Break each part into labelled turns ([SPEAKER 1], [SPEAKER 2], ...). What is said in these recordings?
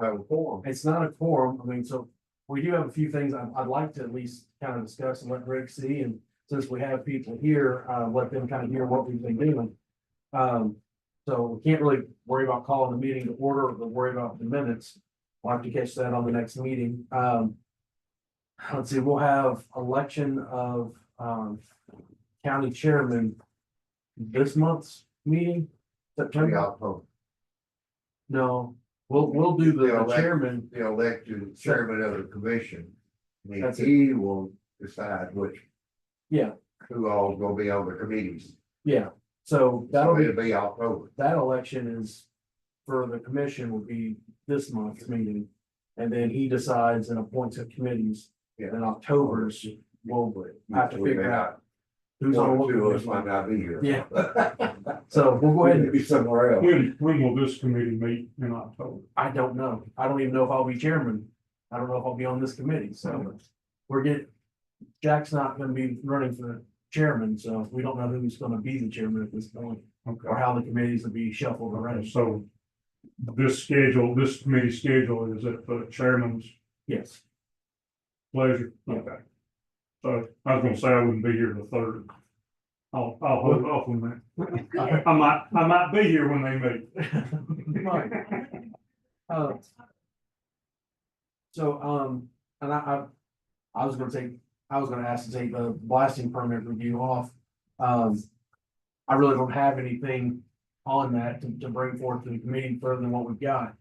[SPEAKER 1] have a quorum.
[SPEAKER 2] It's not a quorum. I mean, so we do have a few things I'd like to at least kind of discuss and let Rick see. And since we have people here, let them kind of hear what we've been doing. So we can't really worry about calling the meeting to order or worry about the minutes. We'll have to catch that on the next meeting. Let's see, we'll have election of, county chairman this month's meeting, September.
[SPEAKER 1] October.
[SPEAKER 2] No, we'll do the chairman.
[SPEAKER 1] The elected chairman of the commission. I mean,
[SPEAKER 2] That's it.
[SPEAKER 1] he will decide which,
[SPEAKER 2] Yeah,
[SPEAKER 1] who all is gonna be on the committees.
[SPEAKER 2] yeah. So
[SPEAKER 1] So
[SPEAKER 2] that'll
[SPEAKER 1] it'll
[SPEAKER 2] be,
[SPEAKER 1] be October.
[SPEAKER 2] that election is for the commission will be this month's meeting. And then he decides and appoints the committees.
[SPEAKER 1] Yeah.
[SPEAKER 2] And October's, we'll have to figure out who's on
[SPEAKER 1] One
[SPEAKER 2] what
[SPEAKER 1] or two of us
[SPEAKER 2] committee.
[SPEAKER 1] might not be here.
[SPEAKER 2] Yeah. So we'll go ahead and
[SPEAKER 1] Be somewhere else.
[SPEAKER 3] When will this committee meet in October?
[SPEAKER 2] I don't know. I don't even know if I'll be chairman. I don't know if I'll be on this committee, so Jack's not gonna be running for chairman, so we don't know who's gonna be the chairman at this point, or
[SPEAKER 3] Okay,
[SPEAKER 2] how the committees will be shuffled around.
[SPEAKER 3] so this committee schedule is at the chairman's
[SPEAKER 2] Yes,
[SPEAKER 3] pleasure?
[SPEAKER 2] Yeah.
[SPEAKER 3] Okay. So I was gonna say I wouldn't be here the third. I'll hold off on that. I might be here when they meet.
[SPEAKER 2] Right. So, and I was gonna ask to take the blasting permit review off. I really don't have anything on that to bring forth to the committee further than what we've got.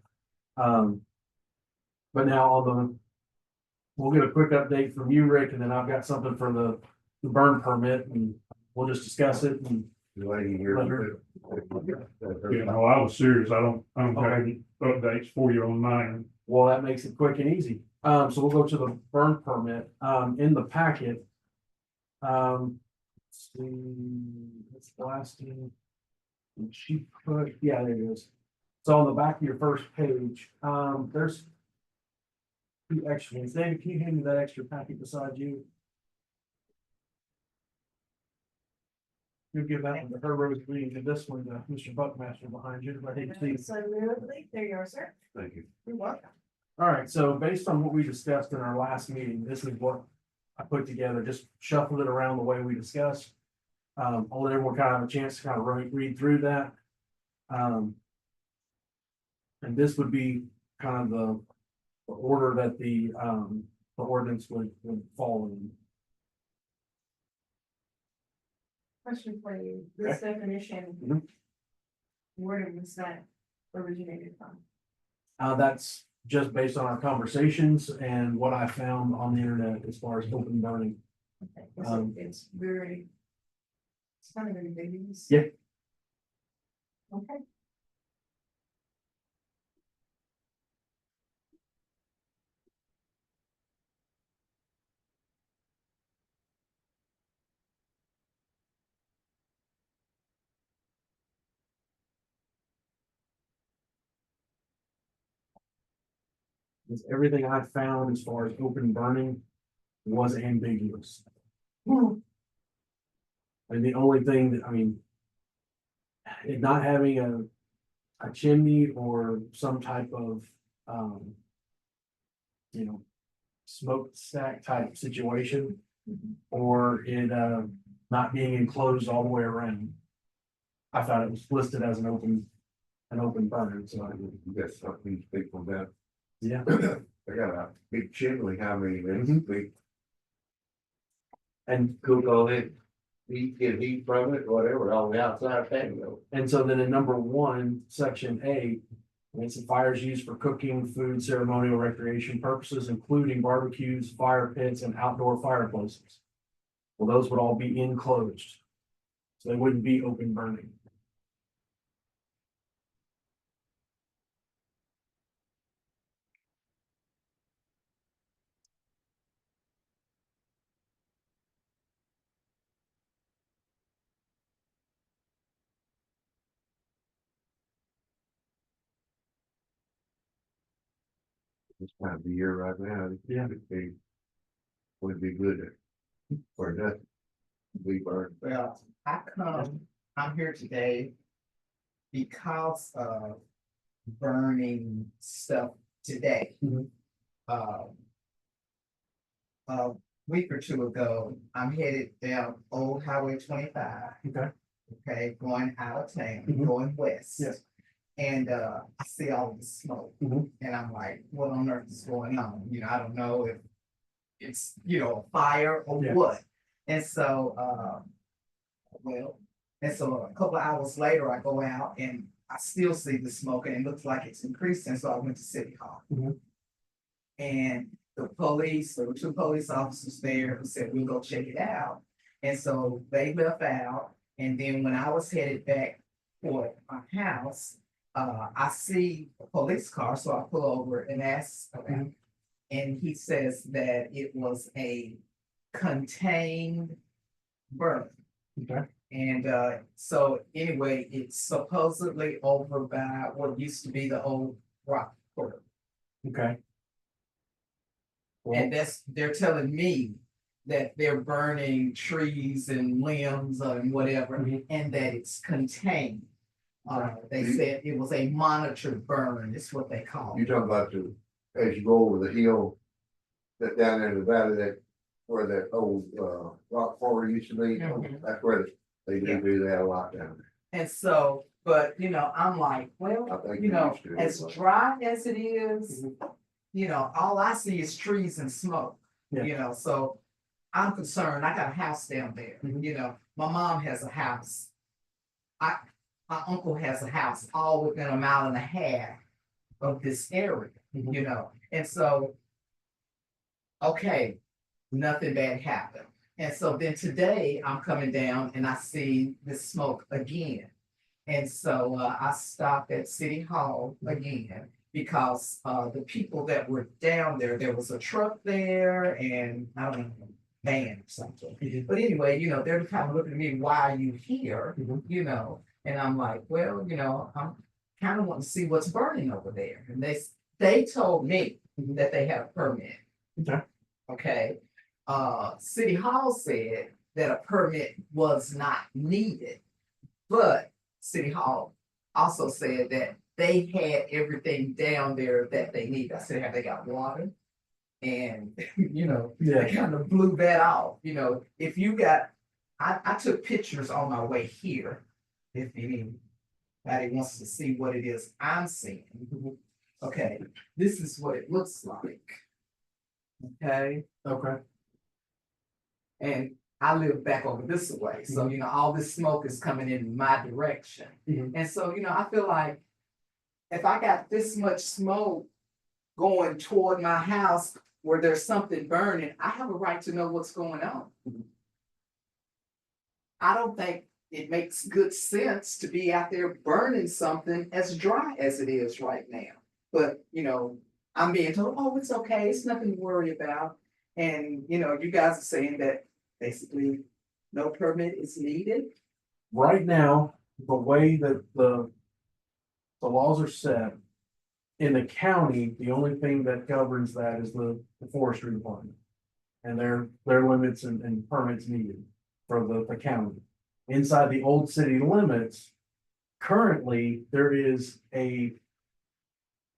[SPEAKER 2] But now we'll get a quick update from you, Rick, and then I've got something for the burn permit, and we'll just discuss it. And
[SPEAKER 1] The lady here.
[SPEAKER 3] Yeah, no, I was serious. I don't have any updates for you on mine.
[SPEAKER 2] well, that makes it quick and easy. So we'll go to the burn permit, in the packet. Let's see, it's blasting. And she put, yeah, there it is. So on the back of your first page, there's two extra ones. David, can you hand me that extra packet beside you? You'll give that one to her, Rose Green, and this one to Mr. Buckmaster behind you. I hate to see.
[SPEAKER 4] Absolutely. There you are, sir.
[SPEAKER 1] Thank you.
[SPEAKER 4] You're welcome.
[SPEAKER 2] All right, so based on what we discussed in our last meeting, this is what I put together, just shuffled it around the way we discussed. I'll let everyone kind of have a chance to kind of read through that. And this would be kind of the order that the ordinance would follow in.
[SPEAKER 4] Question for you. This definition.
[SPEAKER 2] Mhm.
[SPEAKER 4] Where was that originated from?
[SPEAKER 2] That's just based on our conversations and what I found on the internet as far as open burning.
[SPEAKER 4] Okay, so it's very. It's kind of very big.
[SPEAKER 2] Yeah.
[SPEAKER 4] Okay.
[SPEAKER 2] Because everything I found as far as open burning was ambiguous. And the only thing that, I mean, it not having a chimney or some type of, smokestack type situation, or it, not being enclosed all the way around. I thought it was listed as an open burner, so,
[SPEAKER 1] You got something to speak from that.
[SPEAKER 2] yeah.
[SPEAKER 1] They got a big chimney, how many, big.
[SPEAKER 2] And
[SPEAKER 1] Cook all it, get heat from it, whatever, on the outside patio.
[SPEAKER 2] And so then in number 1, section A, it's fires used for cooking, food, ceremonial, recreation purposes, including barbecues, fire pits, and outdoor fireplaces. Well, those would all be enclosed. So they wouldn't be open burning.
[SPEAKER 1] This time of the year right now.
[SPEAKER 2] Yeah.
[SPEAKER 1] Would be good for nothing. We burn.
[SPEAKER 5] Well, I'm here today because of burning stuff today.
[SPEAKER 2] Mhm.
[SPEAKER 5] A week or two ago, I'm headed down Old Highway 25.
[SPEAKER 2] Okay.
[SPEAKER 5] Okay, going out of town,
[SPEAKER 2] Mhm.
[SPEAKER 5] going west.
[SPEAKER 2] Yeah.
[SPEAKER 5] And I see all the smoke,
[SPEAKER 2] Mhm.
[SPEAKER 5] and I'm like, what on earth is going on? I don't know if it's, a fire or
[SPEAKER 2] Yeah.
[SPEAKER 5] what. And so, a couple of hours later, I go out and I still see the smoke, and it looks like it's increasing, so I went to City Hall.
[SPEAKER 2] Mhm.
[SPEAKER 5] And there were two police officers there who said, we'll go check it out. And so they left out, and then when I was headed back for my house, I see a police car, so I pull over and ask about it. And he says that it was a contained burn.
[SPEAKER 2] Okay.
[SPEAKER 5] And so anyway, it's supposedly over by what used to be the old rock quarry.
[SPEAKER 2] Okay.
[SPEAKER 5] And they're telling me that they're burning trees and limbs and whatever,
[SPEAKER 2] Mhm.
[SPEAKER 5] and that it's contained. They
[SPEAKER 1] Mhm.
[SPEAKER 5] said it was a monitored burn, is what they call
[SPEAKER 1] You
[SPEAKER 5] it.
[SPEAKER 1] talking about as you go over the hill, that down there in the valley, where that old, rock quarry used to be,
[SPEAKER 5] Mhm.
[SPEAKER 1] that's where they
[SPEAKER 5] Yeah.
[SPEAKER 1] do that a lot down there.
[SPEAKER 5] And so, but I'm like,
[SPEAKER 1] I
[SPEAKER 5] well,
[SPEAKER 1] think they used to
[SPEAKER 5] as
[SPEAKER 1] anyway.
[SPEAKER 5] dry as it is,
[SPEAKER 2] Mhm.
[SPEAKER 5] all I see is trees and smoke.
[SPEAKER 2] Yeah.
[SPEAKER 5] So I'm concerned. I got a house down there.
[SPEAKER 2] Mhm.
[SPEAKER 5] My mom has a house. My uncle has a house all within a mile and a half of this area,
[SPEAKER 2] Mhm.
[SPEAKER 5] and so, okay, nothing bad happened. And so then today I'm coming down and I see the smoke again. And so I stopped at City Hall again because the people that were down there was a truck there and I don't know, van or something.
[SPEAKER 2] Mhm.
[SPEAKER 5] But anyway, they're kind of looking at me, why are you here?
[SPEAKER 2] Mhm.
[SPEAKER 5] And I'm like, well, I'm kind of wanting to see what's burning over there. And they told me
[SPEAKER 2] Mhm.
[SPEAKER 5] that they had a permit.
[SPEAKER 2] Okay.
[SPEAKER 5] Okay. City Hall said that a permit was not needed, but City Hall also said that they had everything down there that they need. I said, have they got water? And,
[SPEAKER 2] Yeah.
[SPEAKER 5] they kind of blew that off. If you got, I took pictures on my way here. If anybody wants to see what it is I'm seeing. Okay, this is what it looks like. Okay.
[SPEAKER 2] Okay.
[SPEAKER 5] And I live back over this way. So, all this smoke is coming in my direction.
[SPEAKER 2] Mhm.
[SPEAKER 5] And so, I feel like if I got this much smoke going toward my house where there's something burning, I have a right to know what's going on. I don't think it makes good sense to be out there burning something as dry as it is right now. But, I'm being told, oh, it's okay, it's nothing to worry about. And, you guys are saying that basically no permit is needed.
[SPEAKER 2] Right now, the way that the laws are set in the county, the only thing that governs that is the forestry department. And their limits and permits needed for the county. Inside the old city limits, currently, there is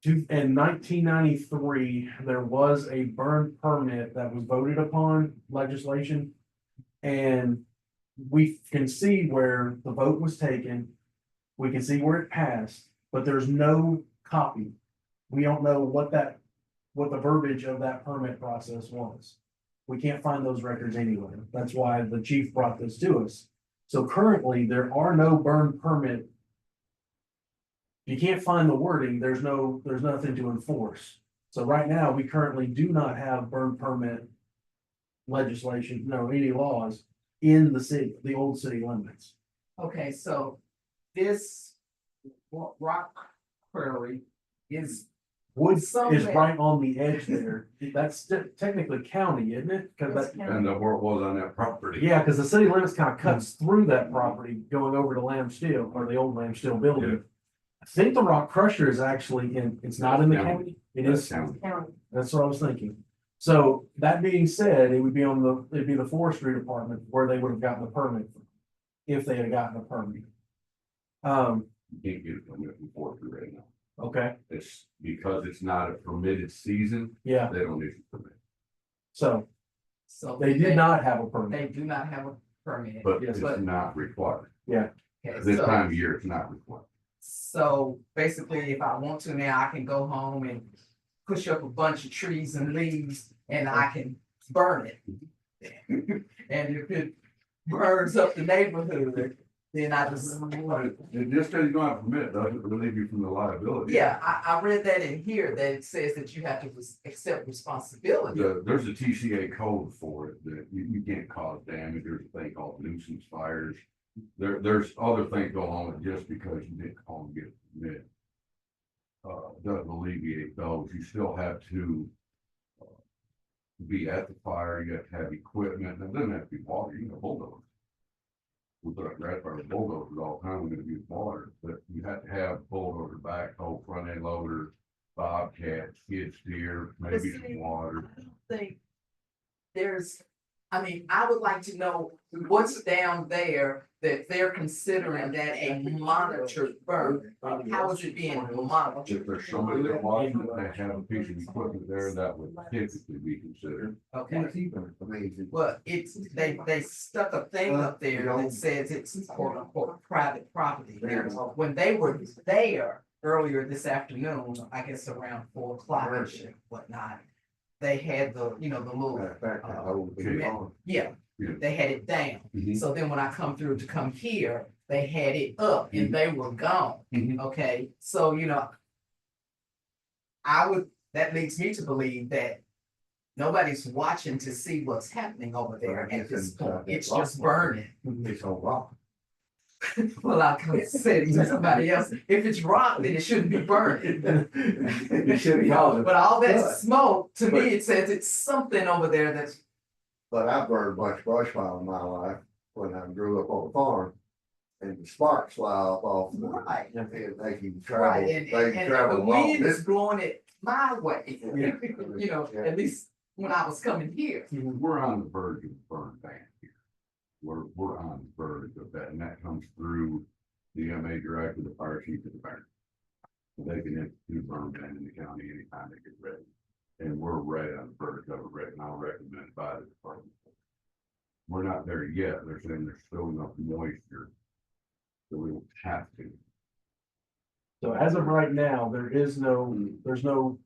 [SPEAKER 2] in 1993, there was a burn permit that was voted upon legislation. And we can see where the vote was taken. We can see where it passed, but there's no copy. We don't know what the verbiage of that permit process was. We can't find those records anywhere. That's why the chief brought this to us. So currently, there are no burn permit. You can't find the wording, there's nothing to enforce. So right now, we currently do not have burn permit legislation, any laws in the city, the old city limits.
[SPEAKER 5] Okay, so this rock quarry is
[SPEAKER 2] Wood is
[SPEAKER 5] somewhere-
[SPEAKER 2] right on the edge there. That's technically county, isn't it? Cause that,
[SPEAKER 6] And where it was on that property.
[SPEAKER 2] yeah, cause the city limits kind of cuts through that property going over to Lamb Steel or the old Lamb Steel building.
[SPEAKER 6] Yeah.
[SPEAKER 2] I think the rock crusher is actually it's not in the
[SPEAKER 6] County.
[SPEAKER 2] county. It
[SPEAKER 6] That's
[SPEAKER 2] is,
[SPEAKER 6] county.
[SPEAKER 2] that's what I was thinking. So that being said, it'd be the forestry department where they would have gotten the permit from, if they had gotten a permit.
[SPEAKER 6] You can't get it from there before right now.
[SPEAKER 2] Okay,
[SPEAKER 6] It's because it's not a permitted season,
[SPEAKER 2] yeah,
[SPEAKER 6] they don't need a permit.
[SPEAKER 2] so
[SPEAKER 5] So
[SPEAKER 2] they did not have a permit.
[SPEAKER 5] They do not have a permit.
[SPEAKER 6] But
[SPEAKER 2] Yes,
[SPEAKER 6] it's
[SPEAKER 5] but-
[SPEAKER 6] not required.
[SPEAKER 5] Okay,
[SPEAKER 6] This
[SPEAKER 5] so-
[SPEAKER 6] time of year, it's not required.
[SPEAKER 5] So basically, if I want to now, I can go home and push up a bunch of trees and leaves and I can burn it. And if it burns up the neighborhood, then I just,
[SPEAKER 6] And just because you don't have a permit doesn't relieve you from the liability.
[SPEAKER 5] yeah, I read that in here that it says that you have to accept responsibility.
[SPEAKER 6] There's a TCA code for it, that you can't cause damage, there's a thing called nuisance fires. There's other things going on with just because you didn't call and get a permit. Doesn't alleviate those, you still have to. Be at the fire, you have to have equipment, and it doesn't have to be water, you can bulldoze. We put up grass fire bulldozers all the time, we're gonna use water, but you have to have bulldozer backhoe, front end loader, bobcat, skid steer, maybe
[SPEAKER 5] see,
[SPEAKER 6] some water.
[SPEAKER 5] I don't think there's, I mean, I would like to know what's down there that they're considering that a monitored burn. How is it being monitored?
[SPEAKER 6] If there's somebody there watching, they have a piece of equipment there, that would typically be considered.
[SPEAKER 5] Okay,
[SPEAKER 1] What's even amazing?
[SPEAKER 5] well, it's, they stuck a thing up there that says it's quote unquote private property. When they were there earlier this afternoon, I guess around 4 o'clock and whatnot, they had the, you know, the little,
[SPEAKER 1] Matter of fact, I hold the phone.
[SPEAKER 5] yeah,
[SPEAKER 6] Yeah.
[SPEAKER 5] they had it down.
[SPEAKER 6] Mhm.
[SPEAKER 5] So then when I come through to come here, they had it up and they were gone.
[SPEAKER 6] Mhm.
[SPEAKER 5] Okay, so you know. That leads me to believe that nobody's watching to see what's happening over there at this point. It's just burning.
[SPEAKER 1] It's on rock.
[SPEAKER 5] Well, I could have said it to somebody else. If it's rock, then it shouldn't be burning.
[SPEAKER 1] It should be all,
[SPEAKER 5] But all that
[SPEAKER 1] But-
[SPEAKER 5] smoke, to me, it says it's something over there that's,
[SPEAKER 1] but I burned a bunch of brush fire in my life when I grew up on the farm. And the sparks fly off the,
[SPEAKER 5] right.
[SPEAKER 1] and they can
[SPEAKER 5] Right,
[SPEAKER 1] travel,
[SPEAKER 5] and,
[SPEAKER 1] they can
[SPEAKER 5] and
[SPEAKER 1] travel
[SPEAKER 5] the
[SPEAKER 1] long
[SPEAKER 5] wind is
[SPEAKER 1] distance.
[SPEAKER 5] blowing it my way,
[SPEAKER 1] Yeah.
[SPEAKER 5] you know,
[SPEAKER 1] Yeah.
[SPEAKER 5] at least when I was coming here.
[SPEAKER 6] We're on the verge of burn ban here. We're on the verge of that, and that comes through the MA director, the fire chief, and the mayor. They can institute burn ban in the county anytime they get ready. And we're right on the verge of it, right, and I'll recommend by the department. We're not there yet, they're saying there's still enough moisture. So we don't have to.
[SPEAKER 2] So as of right now, there's no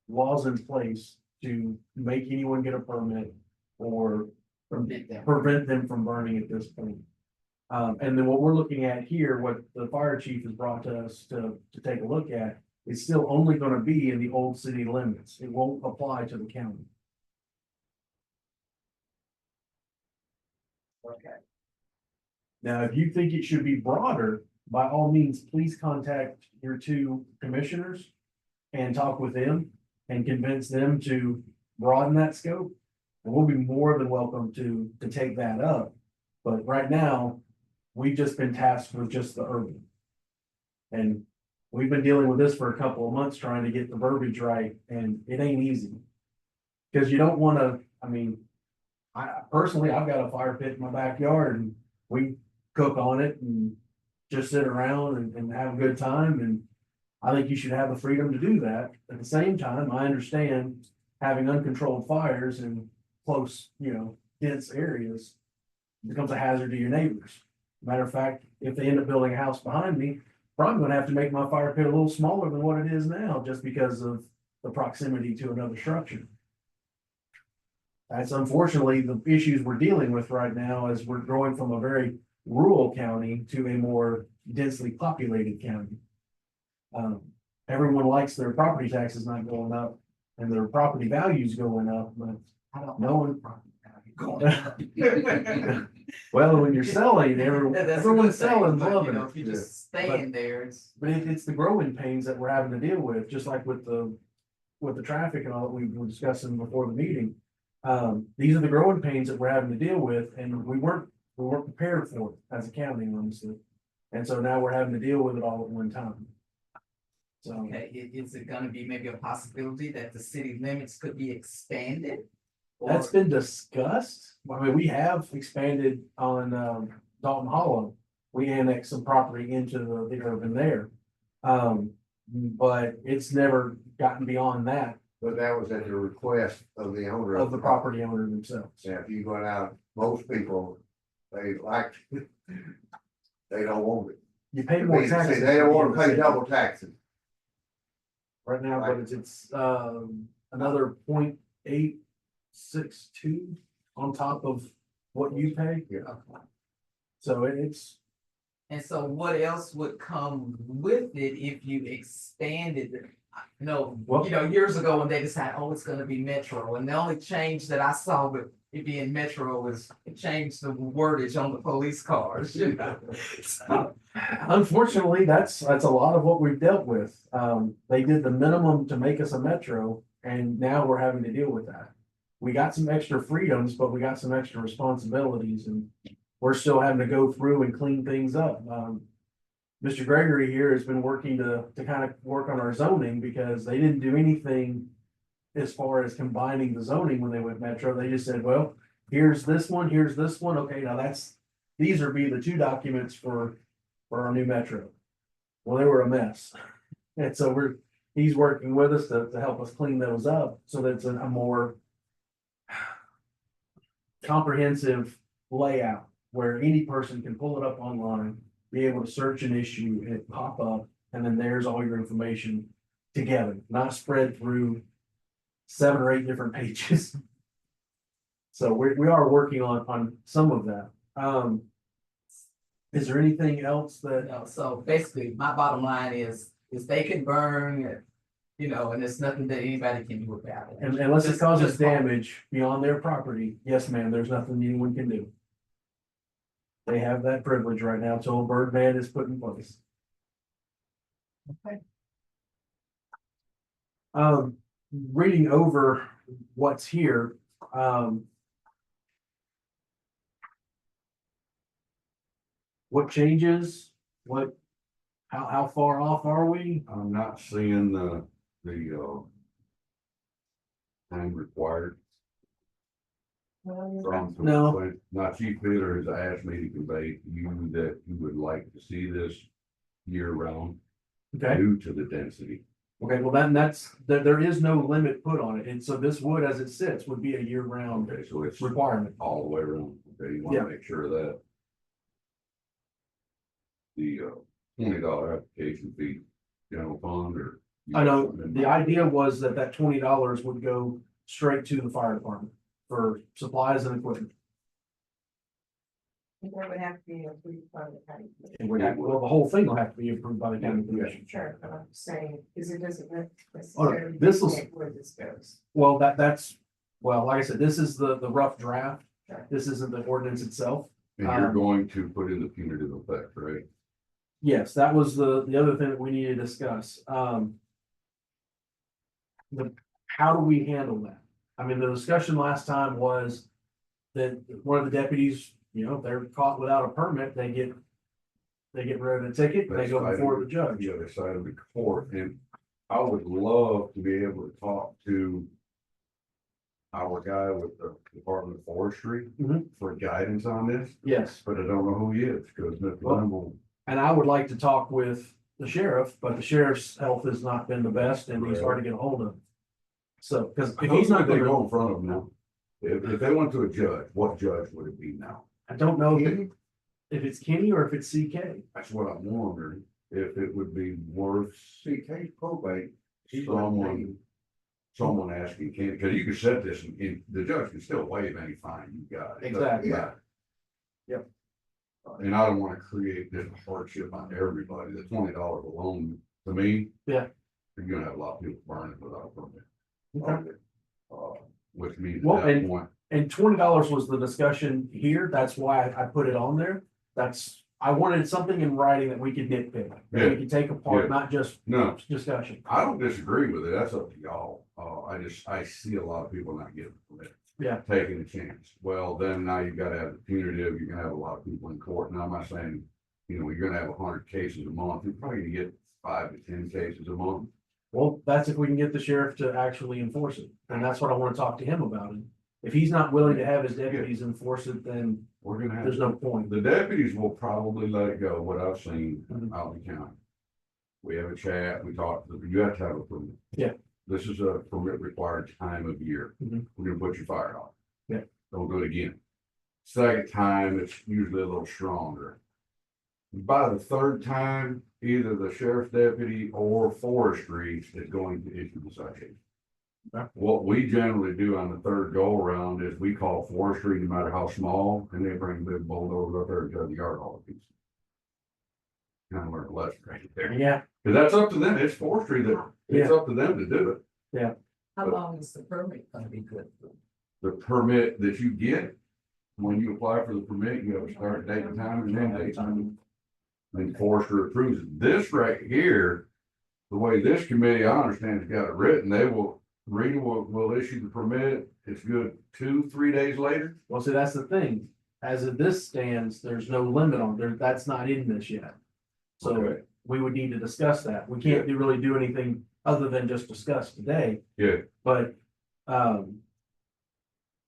[SPEAKER 2] laws in place to make anyone get a permit or prevent them from burning at this point. And then what we're looking at here, what the fire chief has brought to us to take a look at, is still only gonna be in the old city limits. It won't apply to the county.
[SPEAKER 5] Okay.
[SPEAKER 2] Now, if you think it should be broader, by all means, please contact your two commissioners and talk with them and convince them to broaden that scope. And we'll be more than welcome to take that up. But right now, we've just been tasked with just the urban. And we've been dealing with this for a couple of months, trying to get the verbiage right, and it ain't easy. Because you don't wanna, I mean, I personally, I've got a fire pit in my backyard and we cook on it and just sit around and have a good time, and I think you should have the freedom to do that. At the same time, I understand having uncontrolled fires in close, dense areas becomes a hazard to your neighbors. Matter of fact, if they end up building a house behind me, probably gonna have to make my fire pit a little smaller than what it is now, just because of the proximity to another structure. That's unfortunately the issues we're dealing with right now as we're growing from a very rural county to a more densely populated county. Everyone likes their property taxes not going up and their property values going up, but
[SPEAKER 5] I don't
[SPEAKER 2] no
[SPEAKER 5] know.
[SPEAKER 2] one. Well, when you're selling, everyone's selling, loving it.
[SPEAKER 5] If you just staying there, it's.
[SPEAKER 2] But it's the growing pains that we're having to deal with, just like with the traffic and all that we were discussing before the meeting. These are the growing pains that we're having to deal with, and we weren't prepared for it as a county, honestly. And so now we're having to deal with it all at one time. So,
[SPEAKER 5] Okay, is it gonna be maybe a possibility that the city limits could be expanded?
[SPEAKER 2] that's been discussed. I mean, we have expanded on, Dalton Hollow. We annexed some property into the urban there. but it's never gotten beyond that
[SPEAKER 1] But that was at the request of the owner
[SPEAKER 2] of the property owner themselves.
[SPEAKER 1] Yeah, if you go out, most people, they like, they don't want it.
[SPEAKER 2] You pay more
[SPEAKER 1] They
[SPEAKER 2] taxes.
[SPEAKER 1] say they don't wanna
[SPEAKER 2] for
[SPEAKER 1] pay
[SPEAKER 2] the
[SPEAKER 1] double taxes.
[SPEAKER 2] Right now, but it's another 0.862 on top of what you pay.
[SPEAKER 1] Yeah.
[SPEAKER 2] So it's,
[SPEAKER 5] And so what else would come with it if you expanded it? No,
[SPEAKER 2] Well-
[SPEAKER 5] years ago when they decided, oh, it's gonna be Metro, and the only change that I saw with it being Metro was it changed the wordage on the police cars, you know? So,
[SPEAKER 2] unfortunately, that's a lot of what we've dealt with. They did the minimum to make us a metro, and now we're having to deal with that. We got some extra freedoms, but we got some extra responsibilities, and we're still having to go through and clean things up. Mr. Gregory here has been working to kind of work on our zoning because they didn't do anything as far as combining the zoning when they went metro. They just said, well, here's this one, here's this one. Okay, now these are be the two documents for our new metro. Well, they were a mess. And so he's working with us to help us clean those up so that it's a more comprehensive layout where any person can pull it up online, be able to search an issue and it pop up, and then there's all your information together, not spread through 7 or 8 different pages. So we are working on some of that. Is there anything else that,
[SPEAKER 5] so basically, my bottom line is they can burn, and there's nothing that anybody can do about it.
[SPEAKER 2] and unless it
[SPEAKER 5] Just-
[SPEAKER 2] causes
[SPEAKER 5] just-
[SPEAKER 2] damage beyond their property, yes, ma'am, there's nothing anyone can do. They have that privilege right now till a bird ban is put in place.
[SPEAKER 5] Okay.
[SPEAKER 2] Reading over what's here, what changes, how far off are we?
[SPEAKER 6] I'm not seeing the time required from.
[SPEAKER 2] No.
[SPEAKER 6] Now, Chief Fitter has asked me to convey to you that you would like to see this year round
[SPEAKER 2] Okay,
[SPEAKER 6] due to the density.
[SPEAKER 2] okay, well, there is no limit put on it, and so this would, as it sits, would be a year-round
[SPEAKER 6] Okay, so it's
[SPEAKER 2] requirement.
[SPEAKER 6] all the way around. Okay, you want
[SPEAKER 2] Yeah.
[SPEAKER 6] to make sure that the $20 application fee, general fund or.
[SPEAKER 2] I know, the idea was that $20 would go straight to the fire department for supplies and equipment.
[SPEAKER 4] That would have to be approved by the county.
[SPEAKER 2] And well, the whole thing will have to be approved by the county commission.
[SPEAKER 4] Sure, but I'm saying, because it doesn't
[SPEAKER 2] Oh,
[SPEAKER 4] necessarily.
[SPEAKER 2] this was-
[SPEAKER 4] dictate where this goes.
[SPEAKER 2] Well, well, like I said, this is the rough draft.
[SPEAKER 4] Sure.
[SPEAKER 2] This isn't the ordinance itself.
[SPEAKER 6] And you're
[SPEAKER 2] Um,
[SPEAKER 6] going to put in the punitive effect, right?
[SPEAKER 2] Yes, that was the other thing that we need to discuss. How do we handle that? I mean, the discussion last time was that one of the deputies, if they're caught without a permit, they get rid of the ticket, they go before the judge.
[SPEAKER 6] The other side of the court, and I would love to be able to talk to our guy with the Department of Forestry
[SPEAKER 2] Mhm.
[SPEAKER 6] for guidance on this,
[SPEAKER 2] Yes,
[SPEAKER 6] but I don't know who he is, because Mr.
[SPEAKER 2] Well-
[SPEAKER 6] Limble,
[SPEAKER 2] and I would like to talk with the sheriff, but the sheriff's health has not been the best and he's hard to get a hold of. So, because if he's not
[SPEAKER 6] they
[SPEAKER 2] gonna,
[SPEAKER 6] go in front of him now. If they went to a judge, what judge would it be now?
[SPEAKER 2] I don't know if it's Kenny or if it's CK.
[SPEAKER 6] That's what I'm wondering, if it would be worth
[SPEAKER 1] CK probate.
[SPEAKER 6] someone asking, because you can set this in, the judge can still waive any fine you got.
[SPEAKER 2] Exactly.
[SPEAKER 1] Yeah.
[SPEAKER 2] Yep.
[SPEAKER 6] And I don't want to create this hardship on everybody, the $20 alone, to me.
[SPEAKER 2] Yeah.
[SPEAKER 6] You're gonna have a lot of people burning without a permit.
[SPEAKER 2] Okay.
[SPEAKER 6] Which means
[SPEAKER 2] Well,
[SPEAKER 6] at that point,
[SPEAKER 2] And $20 was the discussion here. That's why I put it on there. I wanted something in writing that we could nitpick, that we
[SPEAKER 6] Yeah.
[SPEAKER 2] could take apart,
[SPEAKER 6] Yeah.
[SPEAKER 2] not just
[SPEAKER 6] no,
[SPEAKER 2] discussion.
[SPEAKER 6] I don't disagree with it, that's up to y'all. I see a lot of people not getting a permit.
[SPEAKER 2] Yeah.
[SPEAKER 6] Taking a chance. Well, then now you've got to have the punitive, you're gonna have a lot of people in court. Now, I'm not saying, you're gonna have 100 cases a month, you're probably gonna get 5 to 10 cases a month.
[SPEAKER 2] Well, that's if we can get the sheriff to actually enforce it. And that's what I want to talk to him about. And if he's not willing to have his deputies enforce it, then
[SPEAKER 6] We're gonna have.
[SPEAKER 2] there's no point.
[SPEAKER 6] The deputies will probably let it go, what I've seen
[SPEAKER 2] Mhm.
[SPEAKER 6] out in the county. We have a chat, we talk, you have to have a permit.
[SPEAKER 2] Yeah.
[SPEAKER 6] This is a permit required time of year.
[SPEAKER 2] Mhm.
[SPEAKER 6] We're gonna put your fire out.
[SPEAKER 2] Yeah.
[SPEAKER 6] Don't do it again. Second time, it's usually a little stronger. By the third time, either the sheriff's deputy or forestry is going to issue the citation.
[SPEAKER 2] Okay.
[SPEAKER 6] What we generally do on the third go around is we call forestry, no matter how small, and they bring big bulldozers up there and cut the yard all to pieces. Kind of learned a lesson right there.
[SPEAKER 2] Yeah,
[SPEAKER 6] Cause that's up to them, it's forestry that, it's up to them to do it.
[SPEAKER 4] How long is the permit gonna be good for?
[SPEAKER 6] The permit that you get, when you apply for the permit, you have a start date and time and end date. And forester approves it. This right here, the way this committee, I understand, has got it written, Rita will issue the permit. It's good 2-3 days later.
[SPEAKER 2] well, see, that's the thing. As of this stands, there's no limit on there. That's not in this yet. So
[SPEAKER 6] Okay.
[SPEAKER 2] we would need to discuss that. We can't really do anything other than just discuss today,
[SPEAKER 6] Yeah,
[SPEAKER 2] but,
[SPEAKER 6] well,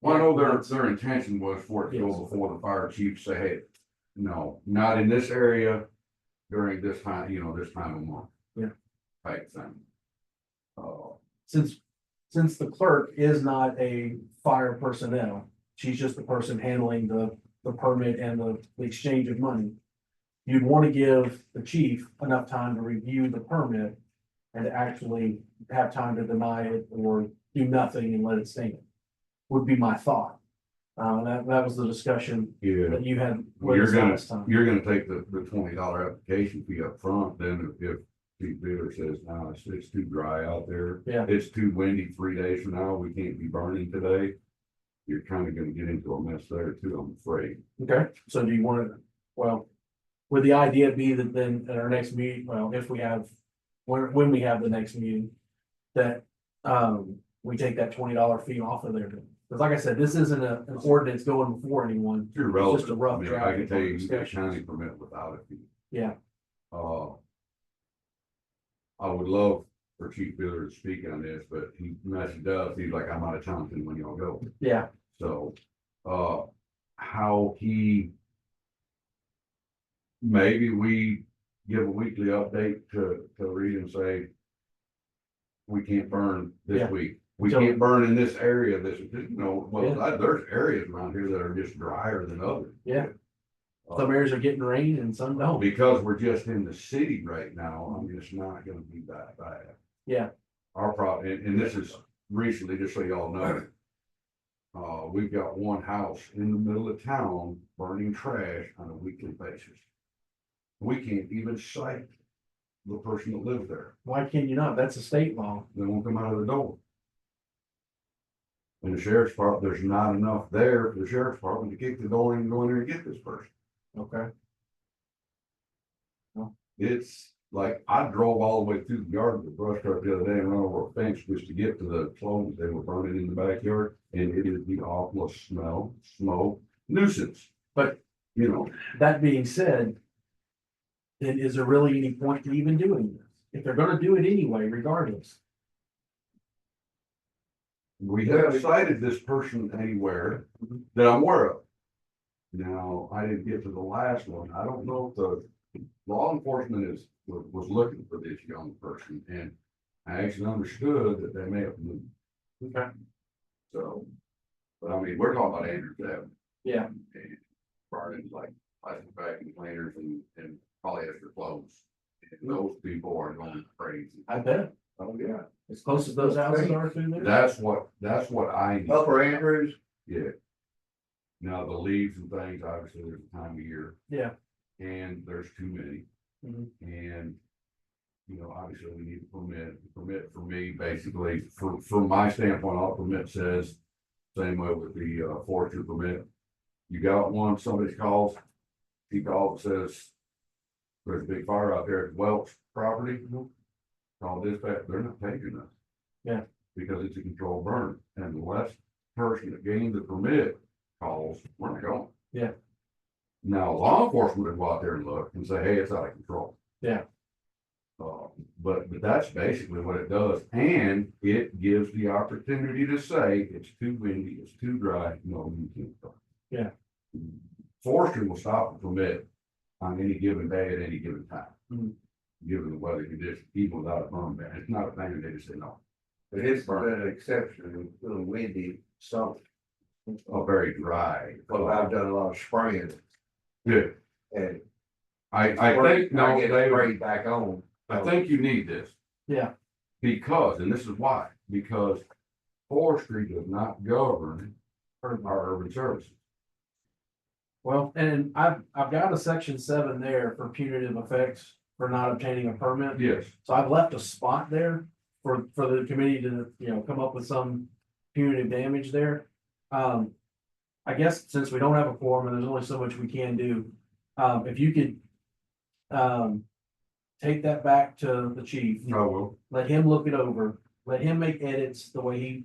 [SPEAKER 6] I know
[SPEAKER 2] yeah,
[SPEAKER 6] their intention was for it to go
[SPEAKER 2] Yes.
[SPEAKER 6] before the fire chief say, hey, no, not in this area during this time, this time of month.
[SPEAKER 2] Yeah.
[SPEAKER 6] Type thing.
[SPEAKER 2] since the clerk is not a fire personnel, she's just the person handling the permit and the exchange of money. You'd want to give the chief enough time to review the permit and to actually have time to deny it or do nothing and let it stand. Would be my thought. That was the discussion
[SPEAKER 6] Yeah.
[SPEAKER 2] that you had with
[SPEAKER 6] You're
[SPEAKER 2] us
[SPEAKER 6] gonna,
[SPEAKER 2] last time.
[SPEAKER 6] you're gonna take the $20 application fee up front. Then if Chief Bidder says, no, it's too dry out there.
[SPEAKER 2] Yeah.
[SPEAKER 6] It's too windy 3 days from now, we can't be burning today. You're kind of gonna get into a mess there too, I'm afraid.
[SPEAKER 2] Okay, so do you want to, well, would the idea be that then at our next meeting, well, if we have, when we have the next meeting, that, we take that $20 fee off of there? Because like I said, this isn't an ordinance going before anyone.
[SPEAKER 6] It's irrelevant.
[SPEAKER 2] Just a rough
[SPEAKER 6] I mean,
[SPEAKER 2] draft
[SPEAKER 6] I can tell you,
[SPEAKER 2] of
[SPEAKER 6] you get a
[SPEAKER 2] discussions.
[SPEAKER 6] county permit without it.
[SPEAKER 2] Yeah,
[SPEAKER 6] I would love for Chief Bidder to speak on this, but he messed up. He's like, I'm out of town when y'all go.
[SPEAKER 2] yeah,
[SPEAKER 6] So, how he. Maybe we give a weekly update to Rita and say. We can't burn this
[SPEAKER 2] Yeah.
[SPEAKER 6] week. We
[SPEAKER 2] So-
[SPEAKER 6] can't burn in this area, well,
[SPEAKER 2] Yeah.
[SPEAKER 6] there's areas around here that are just drier than others.
[SPEAKER 2] yeah. Some areas are getting rain and some don't.
[SPEAKER 6] Because we're just in the city right now, I mean, it's not gonna be that bad.
[SPEAKER 2] Yeah.
[SPEAKER 6] Our problem, and this is recently, just so y'all know. We've got one house in the middle of town burning trash on a weekly basis. We can't even cite the person that lives there.
[SPEAKER 2] Why can you not? That's a state law.
[SPEAKER 6] They won't come out of the door. And the sheriff's department, there's not enough there for the sheriff's department to kick the door in and go in there and get this person.
[SPEAKER 2] Okay.
[SPEAKER 6] It's like, I drove all the way through the yard of the brush truck the other day and ran over a fence just to get to the clothes they were burning in the backyard. And it is the awfulest smell, smoke, nuisance.
[SPEAKER 2] But- That being said, then is there really any point to even doing this? If they're gonna do it anyway, regardless.
[SPEAKER 6] We haven't cited this person anywhere that I'm aware of. Now, I didn't get to the last one. I don't know if the law enforcement was looking for this young person, and I actually understood that they may have moved.
[SPEAKER 2] Okay.
[SPEAKER 6] So, but I mean, we're talking about Andrews Avenue.
[SPEAKER 2] Yeah.
[SPEAKER 6] And burning like plastic vacuum cleaners and polyester clothes. And those people are going crazy.
[SPEAKER 2] I bet,
[SPEAKER 6] Oh, yeah.
[SPEAKER 2] as close as those houses are through there.
[SPEAKER 6] That's what I need.
[SPEAKER 1] Upper Andrews,
[SPEAKER 6] Yeah. Now, the leaves and things, obviously, there's a time of year.
[SPEAKER 2] Yeah.
[SPEAKER 6] And there's too many.
[SPEAKER 2] Mhm.
[SPEAKER 6] And, obviously, we need a permit. The permit for me, basically, from my standpoint, all permit says, same way with the forestry permit. You got one, somebody calls, he calls and says, there's a big fire out there at Welch property. Call dispatch, they're not taking us.
[SPEAKER 2] Yeah.
[SPEAKER 6] Because it's a controlled burn, and the last person that gained the permit calls, we're not going.
[SPEAKER 2] Yeah.
[SPEAKER 6] Now, law enforcement would go out there and look and say, hey, it's out of control.
[SPEAKER 2] Yeah.
[SPEAKER 6] But that's basically what it does, and it gives the opportunity to say, it's too windy, it's too dry, no, you can't burn.
[SPEAKER 2] Yeah.
[SPEAKER 6] Forestry will stop the permit on any given day at any given time.
[SPEAKER 2] Mhm.
[SPEAKER 6] given the weather conditions, even without a burn ban. It's not a thing they just say no.
[SPEAKER 1] But it's an exception, it's a little windy, so,
[SPEAKER 6] Oh, very dry.
[SPEAKER 1] but I've done a lot of spraying
[SPEAKER 6] Good.
[SPEAKER 1] and.
[SPEAKER 6] I think,
[SPEAKER 1] I
[SPEAKER 6] no,
[SPEAKER 1] get
[SPEAKER 6] David,
[SPEAKER 1] sprayed back on.
[SPEAKER 6] I think you need this.
[SPEAKER 2] Yeah.
[SPEAKER 6] Because, and this is why, because forestry does not govern our urban services.
[SPEAKER 2] Well, and I've got a section 7 there for punitive effects for not obtaining a permit.
[SPEAKER 6] Yes,
[SPEAKER 2] So I've left a spot there for the committee to, come up with some punitive damage there. I guess since we don't have a quorum and there's only so much we can do, if you could, take that back to the chief,
[SPEAKER 6] I will.
[SPEAKER 2] let him look it over, let him make edits the way he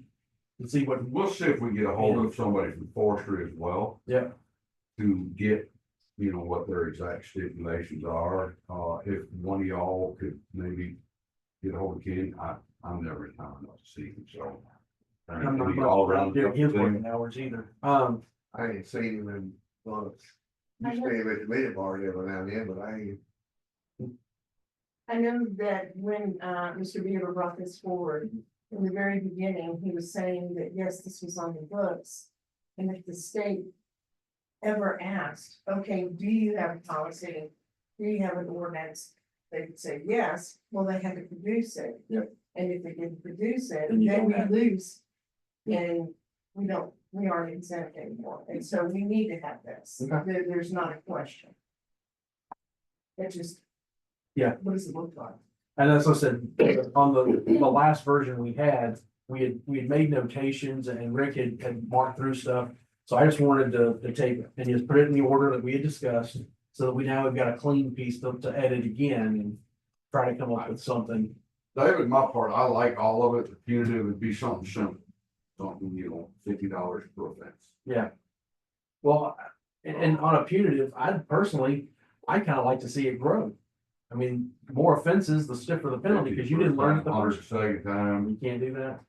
[SPEAKER 2] can see what.
[SPEAKER 6] We'll see if we get a hold of somebody from forestry as well.
[SPEAKER 2] Yeah.
[SPEAKER 6] To get, what their exact stipulations are. If one of y'all could maybe get a hold of Ken, I'm never in town enough to see him, so.
[SPEAKER 2] I'm not
[SPEAKER 6] Maybe all
[SPEAKER 2] gonna
[SPEAKER 6] around
[SPEAKER 2] give his
[SPEAKER 6] thing.
[SPEAKER 2] working hours either.
[SPEAKER 1] I ain't seen him in months. You see him at the minute bar every now and then, but I ain't.
[SPEAKER 4] I know that when Mr. Beaver brought this forward, in the very beginning, he was saying that, yes, this was on the books. And if the state ever asked, okay, do you have a policy? Do you have an ordinance? They would say, yes, well, they had to produce it.
[SPEAKER 2] Yep.
[SPEAKER 4] And if they didn't produce it,
[SPEAKER 2] Then you
[SPEAKER 4] then
[SPEAKER 2] don't have
[SPEAKER 4] we lose. And we aren't exempt anymore, and so we need to have this,
[SPEAKER 2] Okay.
[SPEAKER 4] there's not a question. It just.
[SPEAKER 2] Yeah.
[SPEAKER 4] What does it look like?
[SPEAKER 2] And as I said, on the last version we had made notations and Rick had marked through stuff. So I just wanted to take and just put it in the order that we had discussed, so that we've got a clean piece to edit again and try to come up with something.
[SPEAKER 6] David, my part, I like all of it. The punitive would be something simple. Something, $50 per offense.
[SPEAKER 2] Yeah. Well, and on a punitive, I kind of like to see it grow. I mean, more offenses, the stiffer the penalty, because you didn't learn it the
[SPEAKER 6] Hundred
[SPEAKER 2] first.
[SPEAKER 6] second time,
[SPEAKER 2] You can't do that.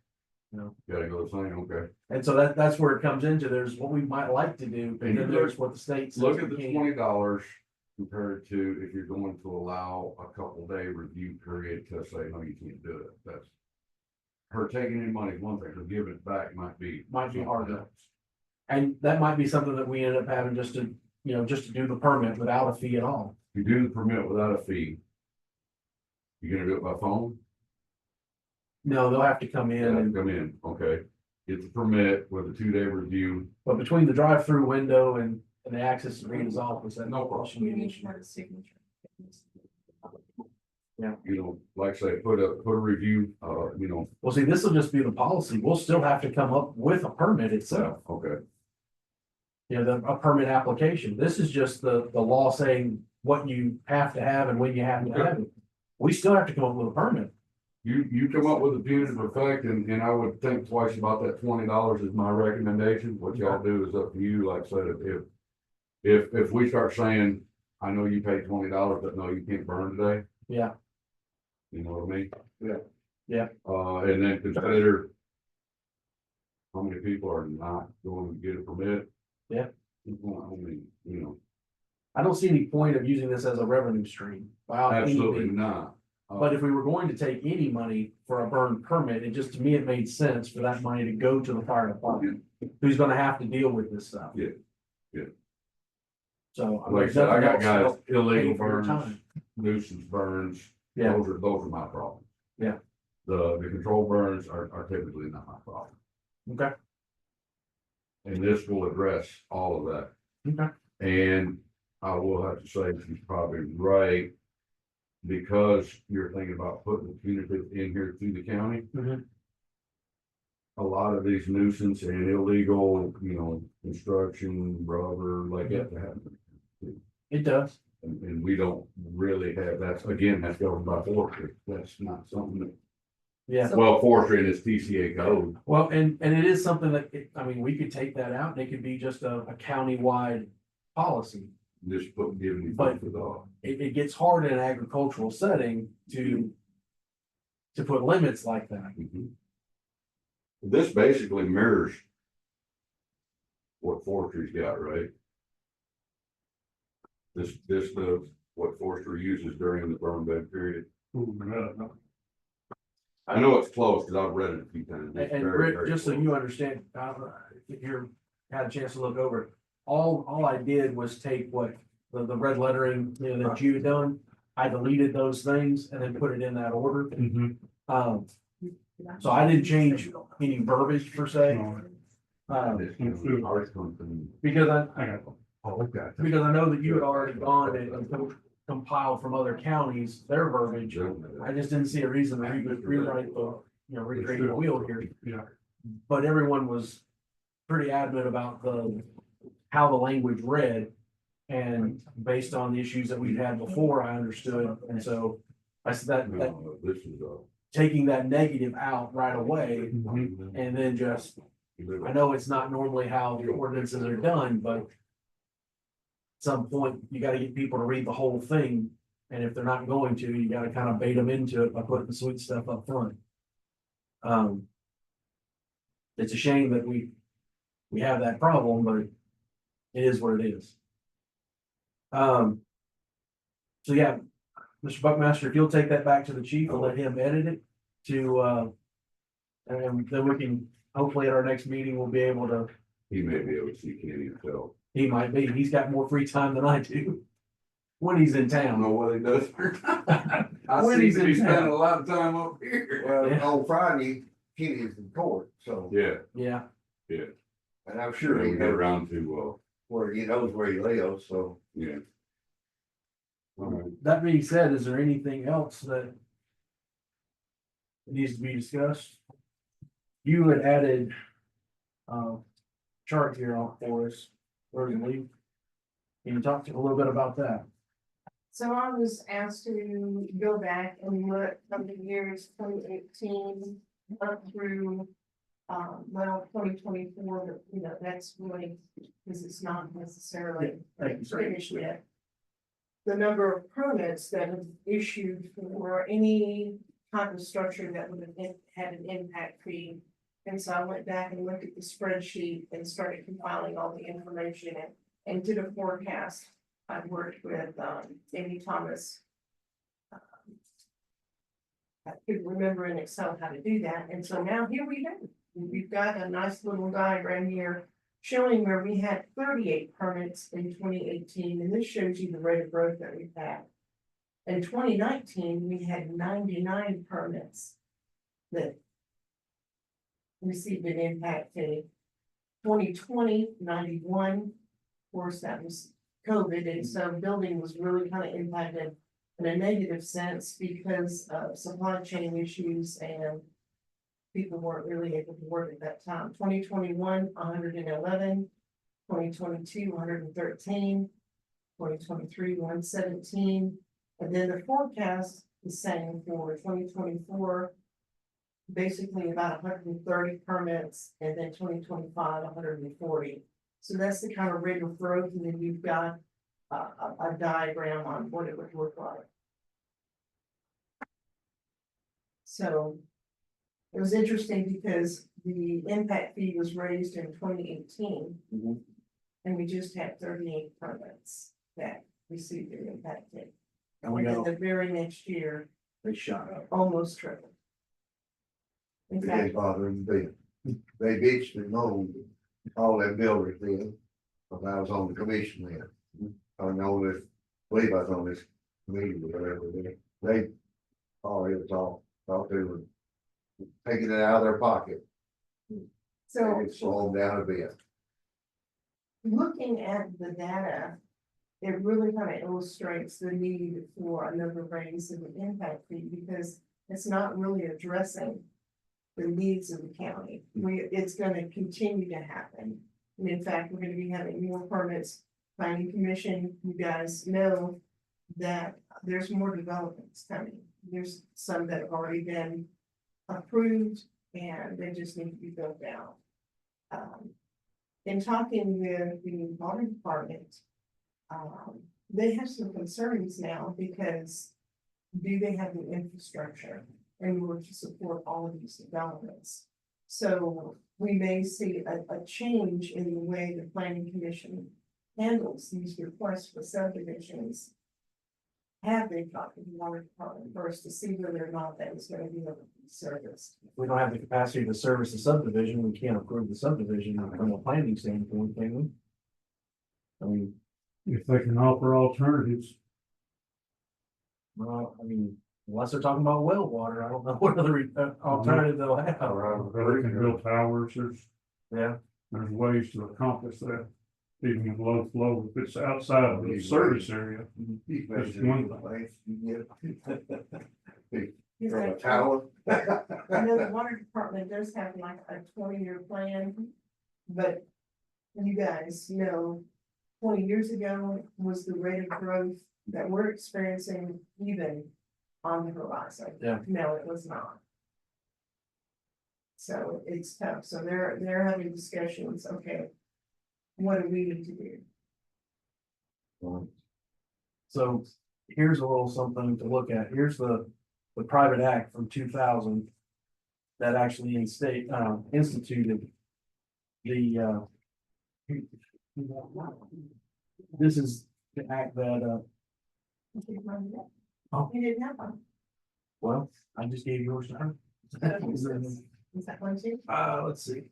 [SPEAKER 2] No.
[SPEAKER 6] gotta go the same, okay.
[SPEAKER 2] And so that's where it comes into, there's what we might like to do, and then there's what the state says.
[SPEAKER 6] Look at
[SPEAKER 2] we
[SPEAKER 6] the
[SPEAKER 2] can't.
[SPEAKER 6] $20 compared to if you're going to allow a couple day review period to say, no, you can't do it. That's. Her taking any money is one thing, her giving it back might be.
[SPEAKER 2] Might be hard.
[SPEAKER 6] something else.
[SPEAKER 2] And that might be something that we end up having just to do the permit without a fee at all.
[SPEAKER 6] You do the permit without a fee. You're gonna do it by phone?
[SPEAKER 2] No, they'll have to come in and,
[SPEAKER 6] Come in, okay. Get the permit with a 2-day review.
[SPEAKER 2] but between the drive-through window and the access to Rita's office, that
[SPEAKER 6] No problem.
[SPEAKER 2] shouldn't be an
[SPEAKER 4] We
[SPEAKER 2] issue.
[SPEAKER 4] have a signature.
[SPEAKER 6] Like I say, put a review,
[SPEAKER 2] Well, see, this will just be the policy. We'll still have to come up with a permit itself,
[SPEAKER 6] okay.
[SPEAKER 2] a permit application. This is just the law saying what you have to have and when you have to have it. We still have to come up with a permit.
[SPEAKER 6] You come up with a punitive effect and I would think twice about that $20 is my recommendation. What y'all do is up to you. Like I said, if we start saying, I know you paid $20, but no, you can't burn today.
[SPEAKER 2] Yeah.
[SPEAKER 6] You know what I mean?
[SPEAKER 1] Yeah.
[SPEAKER 2] Yeah.
[SPEAKER 6] And then consider how many people are not going to get a permit.
[SPEAKER 2] Yeah.
[SPEAKER 6] I mean,
[SPEAKER 2] I don't see any point of using this as a revenue stream. Wow.
[SPEAKER 6] absolutely not.
[SPEAKER 2] But if we were going to take any money for a burn permit, to me, it made sense for that money to go to the fire department, who's gonna have to deal with this stuff.
[SPEAKER 6] Yeah, yeah.
[SPEAKER 2] So.
[SPEAKER 6] Like I said, I got guys, illegal
[SPEAKER 2] pay for your
[SPEAKER 6] burns,
[SPEAKER 2] time.
[SPEAKER 6] nuisance burns,
[SPEAKER 2] Yeah.
[SPEAKER 6] those are my problems.
[SPEAKER 2] Yeah.
[SPEAKER 6] The control burns are typically not my problem.
[SPEAKER 2] Okay.
[SPEAKER 6] And this will address all of that.
[SPEAKER 2] Okay.
[SPEAKER 6] And I will have to say, she's probably right. Because you're thinking about putting the punitive in here through the county.
[SPEAKER 2] Mhm.
[SPEAKER 6] A lot of these nuisance and illegal, construction, rubber, like that happen.
[SPEAKER 2] It does.
[SPEAKER 6] And we don't really have, that's governed by forestry. That's not something that,
[SPEAKER 2] Yeah.
[SPEAKER 6] well, forestry and its TCA code.
[SPEAKER 2] Well, and it is something that, we could take that out and it could be just a county-wide policy.
[SPEAKER 6] Just giving you
[SPEAKER 2] But-
[SPEAKER 6] food for thought.
[SPEAKER 2] It gets hard in an agricultural setting to put limits like that.
[SPEAKER 6] Mhm. This basically mirrors what forestry's got, right? This does, what forestry uses during the burn bed period?
[SPEAKER 3] Ooh, no.
[SPEAKER 6] I know it's close, because I've read it a few times. It's
[SPEAKER 2] And
[SPEAKER 6] very,
[SPEAKER 2] Rick,
[SPEAKER 6] very
[SPEAKER 2] just so
[SPEAKER 6] close.
[SPEAKER 2] you understand, if you're, had a chance to look over, it, all I did was take what, the red lettering, you know, that you had done. I deleted those things and then put it in that order.
[SPEAKER 3] Mhm.
[SPEAKER 2] Um, so I didn't change any verbiage per se.
[SPEAKER 3] No,
[SPEAKER 6] This, you know, ours comes from-
[SPEAKER 2] Because
[SPEAKER 3] I got it.
[SPEAKER 6] Oh, okay.
[SPEAKER 2] because I know that you had already gone and compiled from other counties their verbiage. I just didn't see a reason to rewrite the, recreate the wheel here.
[SPEAKER 3] Yeah.
[SPEAKER 2] But everyone was pretty adamant about how the language read. And based on the issues that we've had before, I understood. And so I said that
[SPEAKER 6] No, this is,
[SPEAKER 2] taking that negative out right away
[SPEAKER 3] Mhm.
[SPEAKER 2] and then just, I know it's not normally how the ordinances are done, but at some point, you gotta get people to read the whole thing. And if they're not going to, you gotta kind of bait them into it by putting the sweet stuff up front. It's a shame that we have that problem, but it is what it is. So yeah, Mr. Buckmaster, if you'll take that back to the chief and let him edit it and then we can, hopefully at our next meeting, we'll be able to,
[SPEAKER 6] he may be able to see Kenny himself.
[SPEAKER 2] he might be, he's got more free time than I do. When he's in
[SPEAKER 6] I don't know
[SPEAKER 2] town.
[SPEAKER 6] what he does. I
[SPEAKER 2] When
[SPEAKER 6] seem
[SPEAKER 2] he's
[SPEAKER 6] to
[SPEAKER 2] in
[SPEAKER 6] be spending
[SPEAKER 2] town.
[SPEAKER 6] a lot of time up here.
[SPEAKER 1] Well,
[SPEAKER 2] Yeah.
[SPEAKER 1] on Friday, Kenny's in court, so,
[SPEAKER 6] Yeah,
[SPEAKER 2] Yeah,
[SPEAKER 1] and I'm
[SPEAKER 6] sure,
[SPEAKER 1] sure
[SPEAKER 6] we
[SPEAKER 1] he
[SPEAKER 6] get
[SPEAKER 1] knows
[SPEAKER 6] around to,
[SPEAKER 1] where he lives, so.
[SPEAKER 6] yeah. All right.
[SPEAKER 2] that being said, is there anything else that needs to be discussed? You had added chart here on for us, Rosalie. Can you talk to a little bit about that?
[SPEAKER 4] So I was asked to go back and look from the years 2018 up through, 2024, but that's really, because it's not necessarily
[SPEAKER 2] Thank you, sir.
[SPEAKER 4] finished yet. The number of permits that have issued for any type of structure that would have had an impact fee. And so I went back and looked at the spreadsheet and started compiling all the information and did a forecast. I worked with Amy Thomas. I couldn't remember in Excel how to do that, and so now here we go. We've got a nice little diagram here showing where we had 38 permits in 2018, and this shows you the rate of growth that we've had. In 2019, we had 99 permits that received an impact fee. 2020, 91, of course, that was COVID, and so building was really kind of impacted in a negative sense because of supply chain issues and people weren't really able to work at that time. 2021, 111, 2022, 113, 2023, 117, and then the forecast is saying for 2024, basically about 130 permits, and then 2025, 140. So that's the kind of rate of growth, and then you've got a diagram on what it would look like. So it was interesting because the impact fee was raised in 2018.
[SPEAKER 2] Mhm.
[SPEAKER 4] And we just had 38 permits that received their impact fee.
[SPEAKER 2] And we
[SPEAKER 4] And then
[SPEAKER 2] got,
[SPEAKER 4] the very next year,
[SPEAKER 2] they shot up.
[SPEAKER 4] almost tripled. In
[SPEAKER 1] It
[SPEAKER 4] fact,
[SPEAKER 1] didn't bother him a bit. They bitched and moaned, all them builders did, but I was on the commission then. I know this, believe I was on this committee or whatever, they, oh, it was all, thought they were taking it out of their pocket.
[SPEAKER 4] so
[SPEAKER 1] It slowed them down a bit.
[SPEAKER 4] looking at the data, it really kind of illustrates the need for another raise in the impact fee because it's not really addressing the needs of the county. It's gonna continue to happen. And in fact, we're gonna be having more permits. Planning Commission, you guys know that there's more developments coming. There's some that have already been approved and they just need to be built out. In talking with the water department, they have some concerns now because do they have the infrastructure in order to support all of these developments? So we may see a change in the way the planning commission handles these requests for subdivisions. have they talked to the water department first to see whether or not that was gonna be able to be serviced?
[SPEAKER 2] If we don't have the capacity to service the subdivision, we can't approve the subdivision from a planning standpoint, can we? I mean,
[SPEAKER 3] If they can offer alternatives,
[SPEAKER 2] well, I mean, unless they're talking about well water, I don't know what other alternative they'll have.
[SPEAKER 3] they can build towers,
[SPEAKER 2] Yeah,
[SPEAKER 3] there's ways to accomplish that. Even with low flow, if it's outside of the service area,
[SPEAKER 1] That's
[SPEAKER 3] one
[SPEAKER 4] Is
[SPEAKER 1] From a
[SPEAKER 4] that-
[SPEAKER 1] tower.
[SPEAKER 4] I know the water department does have like a 20-year plan, but you guys know, 20 years ago was the rate of growth that we're experiencing even on the horizon.
[SPEAKER 2] Yeah.
[SPEAKER 4] No, it was not. So it's tough. So they're having discussions, okay, what do we need to do?
[SPEAKER 2] so here's a little something to look at. Here's the private act from 2000 that actually instituted the, this is the act that, Oh.
[SPEAKER 4] You didn't have one.
[SPEAKER 2] well, I just gave yours to her.
[SPEAKER 4] Is that one too?
[SPEAKER 2] Let's see.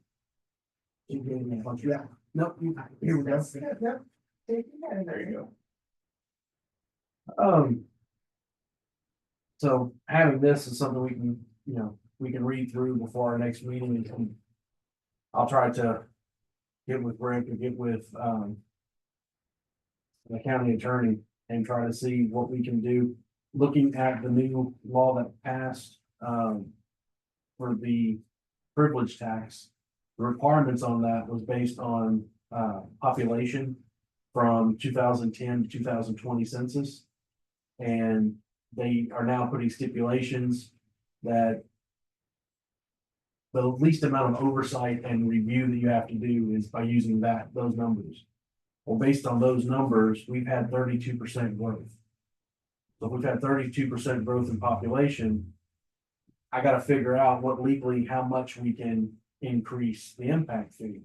[SPEAKER 2] You gave me a bunch, yeah, nope, here we go.
[SPEAKER 4] That's good, no. There you go.
[SPEAKER 2] So having this is something we can, we can read through before our next meeting and I'll try to get with Rick and get with, the county attorney and try to see what we can do. Looking at the new law that passed, for the privilege tax, the requirements on that was based on, population from 2010 to 2020 census. And they are now putting stipulations that the least amount of oversight and review that you have to do is by using those numbers. Well, based on those numbers, we've had 32% growth. So if we've had 32% growth in population, I gotta figure out how much we can increase the impact fee.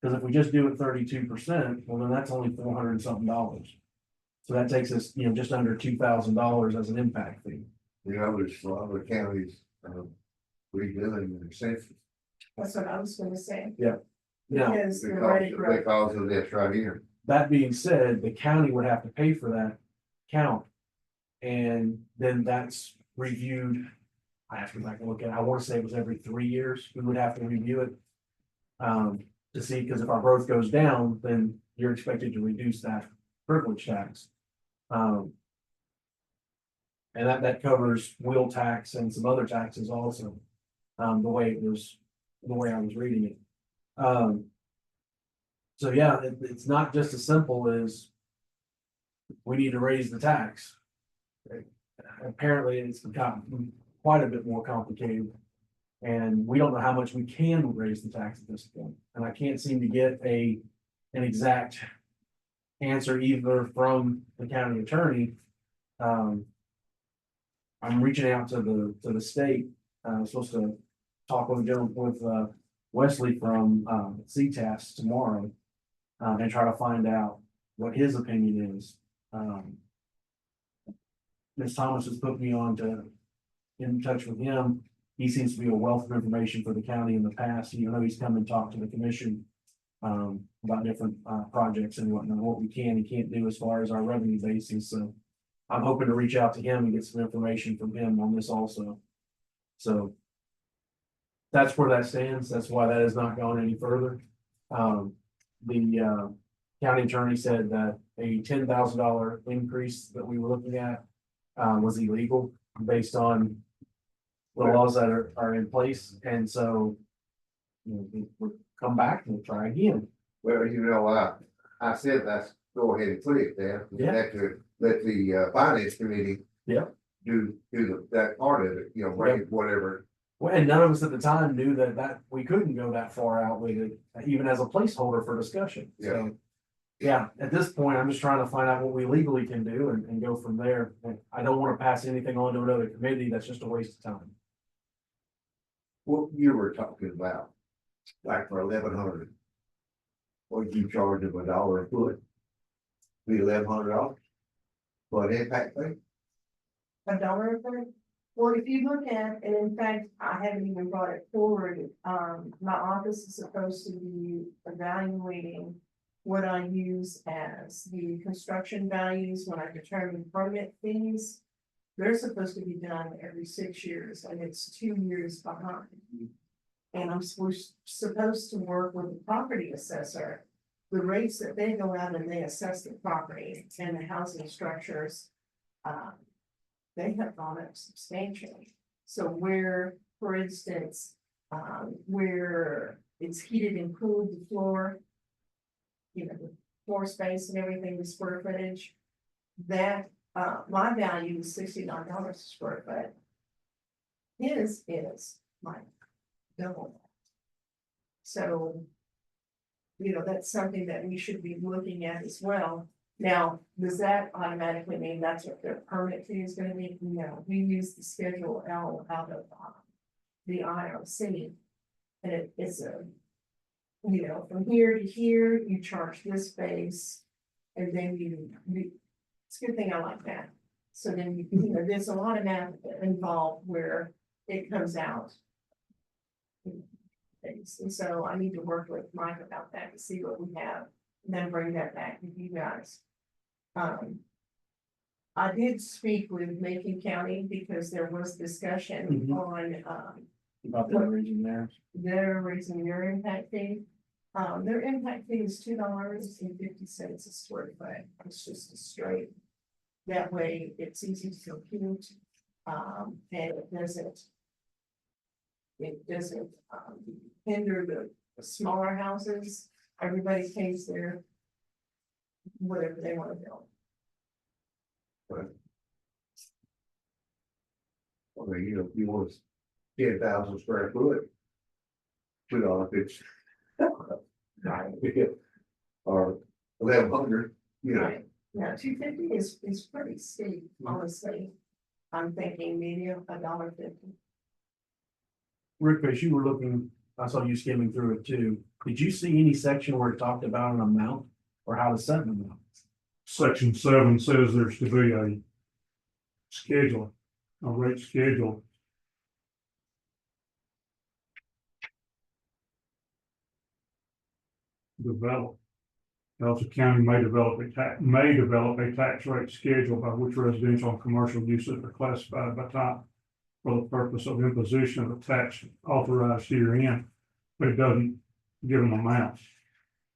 [SPEAKER 2] Because if we just do it 32%, well, then that's only $400 and something. So that takes us, just under $2,000 as an impact fee.
[SPEAKER 1] There's a lot of counties, redoing their census.
[SPEAKER 4] That's what I was gonna say.
[SPEAKER 2] Now,
[SPEAKER 4] Because the rate of growth,
[SPEAKER 1] Because of this right here.
[SPEAKER 2] that being said, the county would have to pay for that count. And then that's reviewed. I have to go back and look at it. I want to say it was every 3 years. We would have to review it. To see, because if our growth goes down, then you're expected to reduce that privilege tax. And that covers wheel tax and some other taxes also. The way I was reading it. So yeah, it's not just as simple as we need to raise the tax. Apparently, it's become quite a bit more complicated. And we don't know how much we can raise the tax at this point. And I can't seem to get an exact answer either from the county attorney. I'm reaching out to the state. I'm supposed to talk with Wesley from CTAS tomorrow. And try to find out what his opinion is. Ms. Thomas has put me in touch with him. He seems to be a wealth of information for the county in the past, he's come and talked to the commission. About different projects and whatnot, what we can and can't do as far as our revenue basis, so. I'm hoping to reach out to him and get some information from him on this also. So. That's where that stands, that's why that has not gone any further. The county attorney said that a $10,000 increase that we were looking at was illegal based on the laws that are in place, and so we'll come back and we'll try again.
[SPEAKER 1] Well, I said, let's go ahead and put it there.
[SPEAKER 2] Yeah.
[SPEAKER 1] Let the finance committee.
[SPEAKER 2] Yeah.
[SPEAKER 1] Do that part of it, bring it whatever.
[SPEAKER 2] Well, and none of us at the time knew that we couldn't go that far out with it, even as a placeholder for discussion. So, yeah, at this point, I'm just trying to find out what we legally can do and go from there. And I don't want to pass anything on to another committee. That's just a waste of time.
[SPEAKER 1] What you were talking about, like for 1,100. What you charge them $1 a foot? Be $1,100. What impact thing?
[SPEAKER 4] $1 a foot. Well, if you look at, and in fact, I haven't even brought it forward, my office is supposed to be evaluating what I use as the construction values when I determine permit fees. They're supposed to be done every 6 years, and it's 2 years behind. And we're supposed to work with the property assessor. The rates that they go out and they assess the property and the housing structures, they have gone up substantially. So where, for instance, where it's heated and cooled the floor, you know, the floor space and everything, the square footage, that, my value is $69 a square foot. His is like double that. So, you know, that's something that we should be looking at as well. Now, does that automatically mean that's what their permit fee is gonna be? No, we use the Schedule L out of, the IRC. And it's a, you know, from here to here, you charge this base, and then it's a good thing I like that. So then, you know, there's a lot of math involved where it comes out. And so I need to work with Mike about that to see what we have, and then bring that back with you guys. I did speak with Macon County because there was discussion
[SPEAKER 2] Mhm.
[SPEAKER 4] on,
[SPEAKER 2] About the region there.
[SPEAKER 4] they're raising their impact fee. Their impact fee is $2.50 a square foot. It's just a straight. That way, it's easy to compute, and it doesn't. It doesn't, hinder the smaller houses. Everybody pays their. Whatever they wanna build.
[SPEAKER 1] I mean, you know, if you want 10,000 square foot. $2.50. Or 1,100, you know.
[SPEAKER 4] Right, now, 250 is pretty steep, honestly. I'm thinking maybe $1.50.
[SPEAKER 2] Rick, as you were looking, I saw you skimming through it too. Did you see any section where it talked about an amount or how to set an amount?
[SPEAKER 3] Section 7 says there's to be a schedule, a rate schedule. Develop. Elsa County may develop a tax rate schedule by which residential and commercial uses are classified by type for the purpose of imposition of a tax authorized herein, but it doesn't give an amount.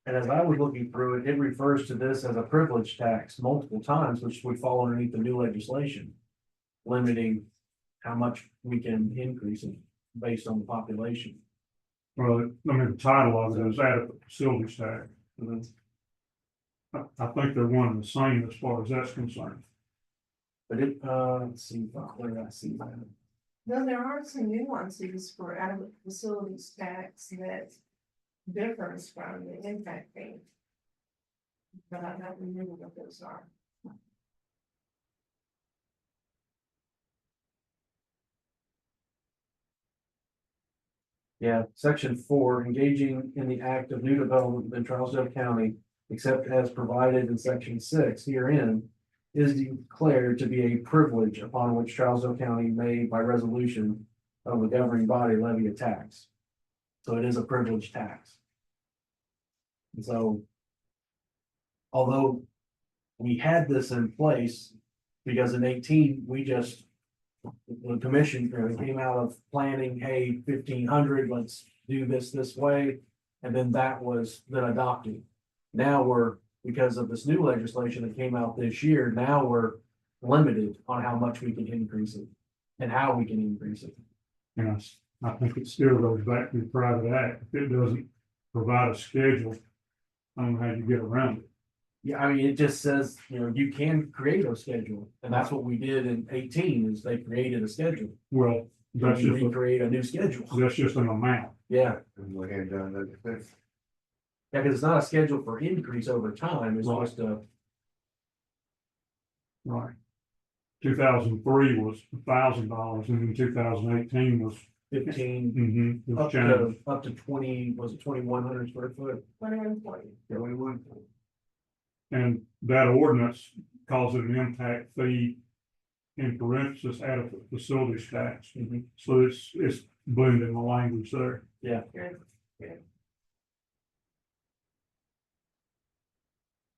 [SPEAKER 2] And as I was looking through it, it refers to this as a privilege tax multiple times, which would fall underneath the new legislation. Limiting how much we can increase it based on the population.
[SPEAKER 3] Well, I mean, the title of it is adequate facilities tax. I think they're one and the same as far as that's concerned.
[SPEAKER 2] But it, let's see, where did I see that?
[SPEAKER 4] Though there are some nuances for adequate facilities tax that differs from the impact fee. But I don't remember what those are.
[SPEAKER 2] Yeah, section 4, engaging in the act of new development within Charleston County, except as provided in section 6 herein, is declared to be a privilege upon which Charleston County may, by resolution of the governing body, levy a tax. So it is a privilege tax. And so, although we had this in place, because in 18, we just, the commission came out of planning, hey, 1,500, let's do this way. And then that was then adopted. Now we're, because of this new legislation that came out this year, now we're limited on how much we can increase it and how we can increase it.
[SPEAKER 3] Yes, I think it still goes back to the private act. If it doesn't provide a schedule, I don't know how you get around it.
[SPEAKER 2] Yeah, I mean, it just says, you know, you can create a schedule, and that's what we did in 18, is they created a schedule.
[SPEAKER 3] Well, that's
[SPEAKER 2] We
[SPEAKER 3] just,
[SPEAKER 2] recreate a new schedule.
[SPEAKER 3] that's just an amount.
[SPEAKER 2] Yeah,
[SPEAKER 1] And we had done that.
[SPEAKER 2] yeah, because it's not a schedule for increase over time, it's just a,
[SPEAKER 3] Right. 2003 was $1,000 and then 2018 was.
[SPEAKER 2] 15,
[SPEAKER 3] Was
[SPEAKER 2] up
[SPEAKER 3] changed.
[SPEAKER 2] to 20, was it 2,100 square foot?
[SPEAKER 4] 2140.
[SPEAKER 2] 21.
[SPEAKER 3] And that ordinance calls it an impact fee. In parentheses, add a facilities tax.
[SPEAKER 2] Mhm.
[SPEAKER 3] So it's blending the language there.
[SPEAKER 2] Yeah,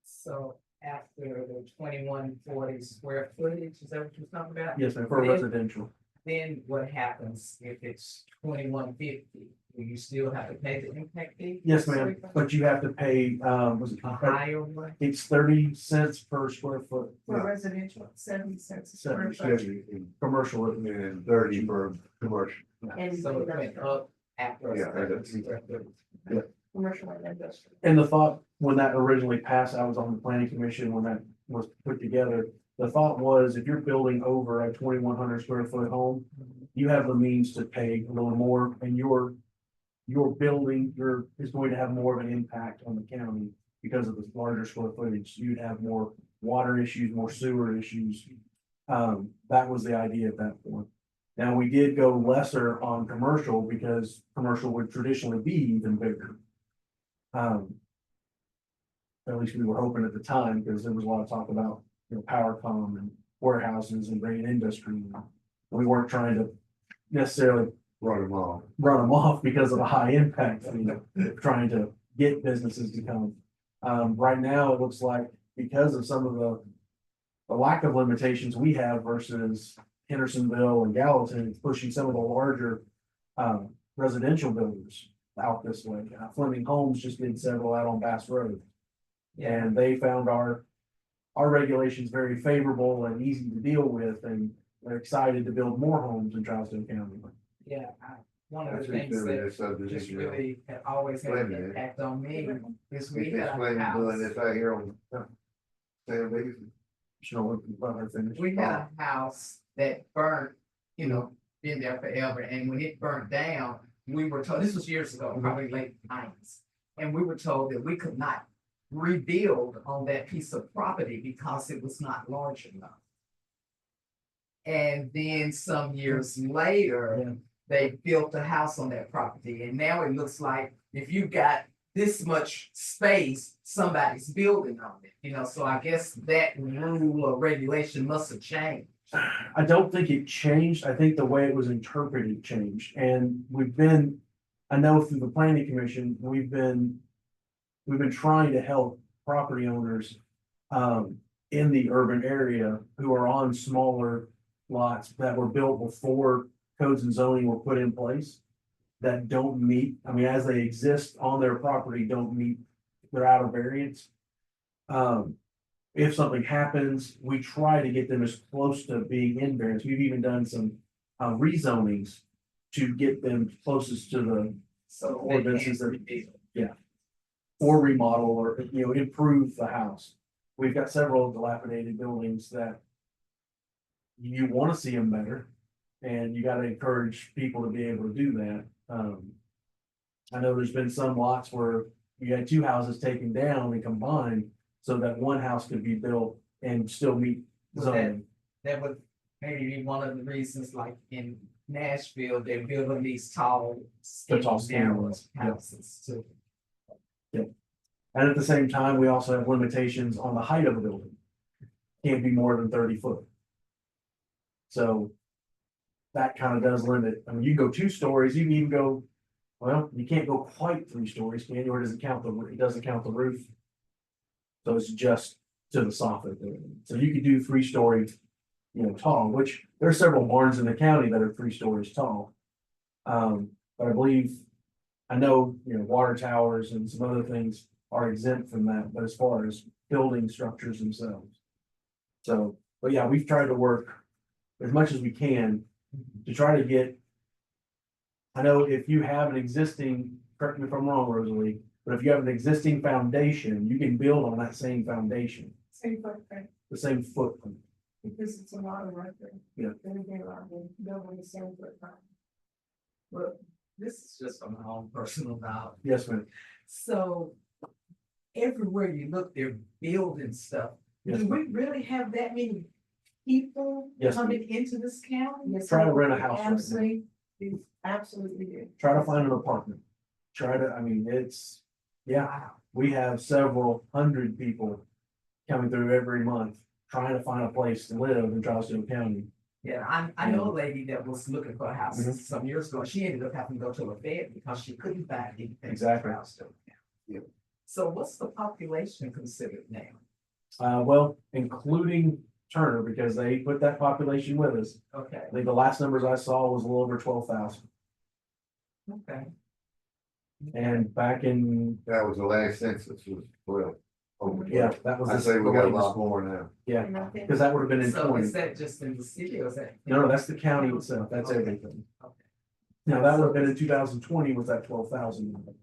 [SPEAKER 5] So after the 2140 square footage, is that what you're talking about?
[SPEAKER 2] yes, ma'am, for residential.
[SPEAKER 5] Then what happens if it's 2150? Will you still have to pay the impact fee?
[SPEAKER 2] Yes, ma'am, but you have to pay, was it,
[SPEAKER 5] A higher one?
[SPEAKER 2] it's 30 cents per square foot,
[SPEAKER 4] For residential, 70 cents a square foot.
[SPEAKER 1] 70 and
[SPEAKER 2] commercial.
[SPEAKER 1] 30 for commercial.
[SPEAKER 4] And
[SPEAKER 5] So it went
[SPEAKER 4] industrial,
[SPEAKER 5] up after. a
[SPEAKER 1] Yeah,
[SPEAKER 5] certain
[SPEAKER 1] that's-
[SPEAKER 5] square footage.
[SPEAKER 4] commercial and industrial.
[SPEAKER 2] And the thought, when that originally passed, I was on the planning commission when that was put together. The thought was if you're building over a 2,100 square foot home, you have the means to pay a little more and your building, is going to have more of an impact on the county because of the larger square footage. You'd have more water issues, more sewer issues. That was the idea at that point. Now, we did go lesser on commercial because commercial would traditionally be even bigger. At least we were hoping at the time, because there was a lot of talk about, power com and warehouses and grain industry. We weren't trying to necessarily
[SPEAKER 1] Run them off.
[SPEAKER 2] run them off because of a high impact, trying to get businesses to come. Right now, it looks like because of some of the lack of limitations we have versus Hendersonville and Gallatin, it's pushing some of the larger residential builders out this way. Fleming Homes just did several out on Bass Road. And they found our regulations very favorable and easy to deal with, and they're excited to build more homes in Charleston County.
[SPEAKER 5] Yeah, one of
[SPEAKER 1] That's
[SPEAKER 5] the things
[SPEAKER 1] really
[SPEAKER 5] that
[SPEAKER 1] this
[SPEAKER 5] just
[SPEAKER 1] subdivision.
[SPEAKER 5] really had always had an
[SPEAKER 1] Wait a minute.
[SPEAKER 5] impact on me is we
[SPEAKER 1] It's
[SPEAKER 5] had a
[SPEAKER 1] planning doing
[SPEAKER 5] house.
[SPEAKER 1] this out here on. Sam Basin.
[SPEAKER 2] Sure, let her finish.
[SPEAKER 5] We had a house that burnt, been there forever, and when it burnt down, we were told, this was years ago, probably late nineties. And we were told that we could not rebuild on that piece of property because it was not large enough. And then some years later, they built a house on that property, and now it looks like if you got this much space, somebody's building on it, so I guess that rule or regulation must have changed.
[SPEAKER 2] I don't think it changed. I think the way it was interpreted changed. And I know through the planning commission, we've been trying to help property owners in the urban area who are on smaller lots that were built before codes and zoning were put in place that don't meet, as they exist on their property, don't meet, they're out of variance. If something happens, we try to get them as close to being in variance. We've even done some rezonings to get them closest to the
[SPEAKER 5] So they
[SPEAKER 2] ordinances
[SPEAKER 5] can't
[SPEAKER 2] that,
[SPEAKER 5] rebuild.
[SPEAKER 2] or remodel or, improve the house. We've got several dilapidated buildings that you want to see them better, and you got to encourage people to be able to do that. I know there's been some lots where you had two houses taken down and combined so that one house could be built and still meet zoning.
[SPEAKER 5] That would maybe be one of the reasons, like in Nashville, they're building these tall,
[SPEAKER 2] The tall
[SPEAKER 5] skinny, narrow
[SPEAKER 2] ones, yeah.
[SPEAKER 5] houses too.
[SPEAKER 2] And at the same time, we also have limitations on the height of a building. Can't be more than 30 foot. So that kind of does limit, you go 2 stories, you can even go, well, you can't go quite 3 stories, can you? Or does it count it doesn't count the roof. So it's just to the soffit. So you could do 3-story, tall, which there are several barns in the county that are 3 stories tall. But I believe, I know, water towers and some other things are exempt from that, but as far as building structures themselves. So, but yeah, we've tried to work as much as we can to try to get. I know if you have an existing, correct me if I'm wrong, Rosalie, but if you have an existing foundation, you can build on that same foundation,
[SPEAKER 4] Same footprint,
[SPEAKER 2] the same footprint.
[SPEAKER 4] because it's a lot of record.
[SPEAKER 2] Yeah.
[SPEAKER 4] Then they are building the same footprint.
[SPEAKER 5] Well, this is just from my own personal knowledge.
[SPEAKER 2] Yes, ma'am.
[SPEAKER 5] So everywhere you look, they're building stuff.
[SPEAKER 2] Yes,
[SPEAKER 5] Do
[SPEAKER 2] ma'am.
[SPEAKER 5] we really have that many people
[SPEAKER 2] Yes, ma'am.
[SPEAKER 5] coming into this county?
[SPEAKER 4] Yes,
[SPEAKER 2] Try to
[SPEAKER 4] sir.
[SPEAKER 2] rent a house right now.
[SPEAKER 4] Absolutely, you absolutely do.
[SPEAKER 2] Try to find an apartment. We have several hundred people coming through every month trying to find a place to live in Charleston County.
[SPEAKER 5] Yeah, I know a lady that was looking for a house
[SPEAKER 2] Mhm.
[SPEAKER 5] some years ago. She ended up having to go to a vet because she couldn't find anything. in
[SPEAKER 2] Exactly.
[SPEAKER 5] Charleston.
[SPEAKER 1] Yeah.
[SPEAKER 5] So what's the population considered now?
[SPEAKER 2] Well, including Turner, because they put that population with us.
[SPEAKER 5] Okay,
[SPEAKER 2] I think the last numbers I saw was a little over 12,000.
[SPEAKER 5] okay.
[SPEAKER 2] And back in,
[SPEAKER 1] That was the last census was 12. Over
[SPEAKER 2] yeah,
[SPEAKER 1] 12.
[SPEAKER 2] that was.
[SPEAKER 1] I
[SPEAKER 2] the-
[SPEAKER 1] say we
[SPEAKER 2] the
[SPEAKER 1] got a
[SPEAKER 2] latest.
[SPEAKER 1] lot more now.
[SPEAKER 2] Yeah,
[SPEAKER 4] And I think
[SPEAKER 2] because that would have been in
[SPEAKER 5] So
[SPEAKER 2] 20.
[SPEAKER 5] is that just in the city or is that?
[SPEAKER 2] No, that's the county itself. That's
[SPEAKER 5] Okay.
[SPEAKER 2] everything.
[SPEAKER 5] Okay.
[SPEAKER 2] Now, that would have been in 2020 was that 12,000.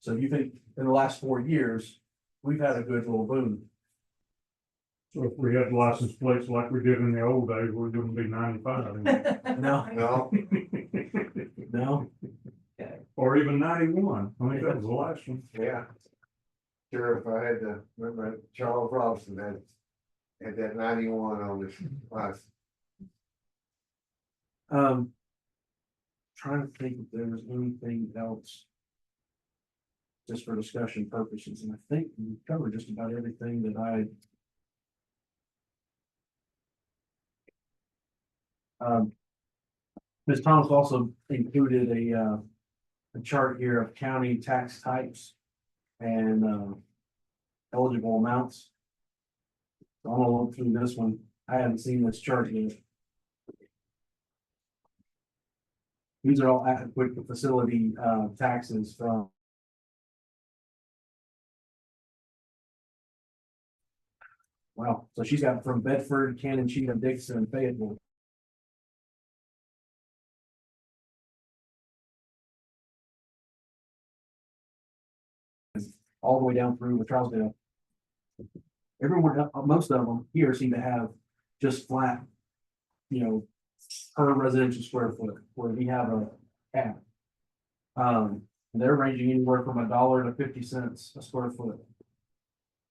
[SPEAKER 2] So you think in the last 4 years, we've had a good little boom.
[SPEAKER 3] So if we had license plates like we did in the old days, we wouldn't be 95.
[SPEAKER 2] No,
[SPEAKER 1] No,
[SPEAKER 2] no,
[SPEAKER 3] Or even 91. I think that was the last one.
[SPEAKER 1] yeah. Sure, if I had to, remember Charles Robinson had that 91 on his license.
[SPEAKER 2] Trying to think if there was anything else. Just for discussion purposes, and I think we covered just about everything that Ms. Thomas also included a chart here of county tax types and, eligible amounts. So I'm gonna look through this one. I haven't seen this chart yet. These are all adequate facility, taxes from. Wow, so she's got from Bedford, Cannon, Cheatham, Dixon, and Fayetteville. All the way down through with Trousdale. Everyone, most of them here seem to have just flat, per residential square foot, where we have a cap. They're ranging anywhere from $1 to 50 cents a square foot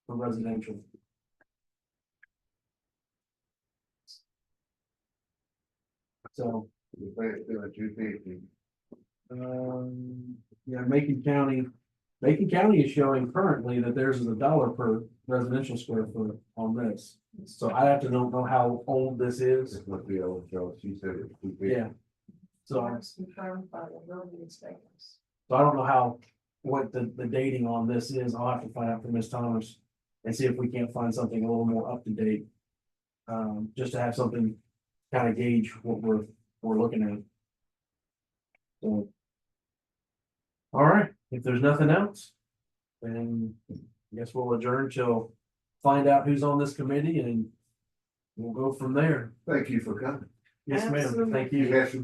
[SPEAKER 2] for residential. So,
[SPEAKER 1] The pay still at 250.
[SPEAKER 2] yeah, Macon County is showing currently that theirs is $1 per residential square foot on this. So I have to know how old this is.
[SPEAKER 1] This must be old, Charles. She said it was 250.
[SPEAKER 2] Yeah. So,
[SPEAKER 4] It's confirmed by the building inspectors.
[SPEAKER 2] so I don't know what the dating on this is. I'll have to find out from Ms. Thomas and see if we can't find something a little more up to date. Just to have something kind of gauge what we're looking at. So. All right, if there's nothing else, then I guess we'll adjourn till find out who's on this committee and we'll go from there.
[SPEAKER 1] Thank you for coming.
[SPEAKER 2] Yes, ma'am.
[SPEAKER 4] Absolutely.
[SPEAKER 2] Thank
[SPEAKER 1] You
[SPEAKER 2] you.
[SPEAKER 1] had some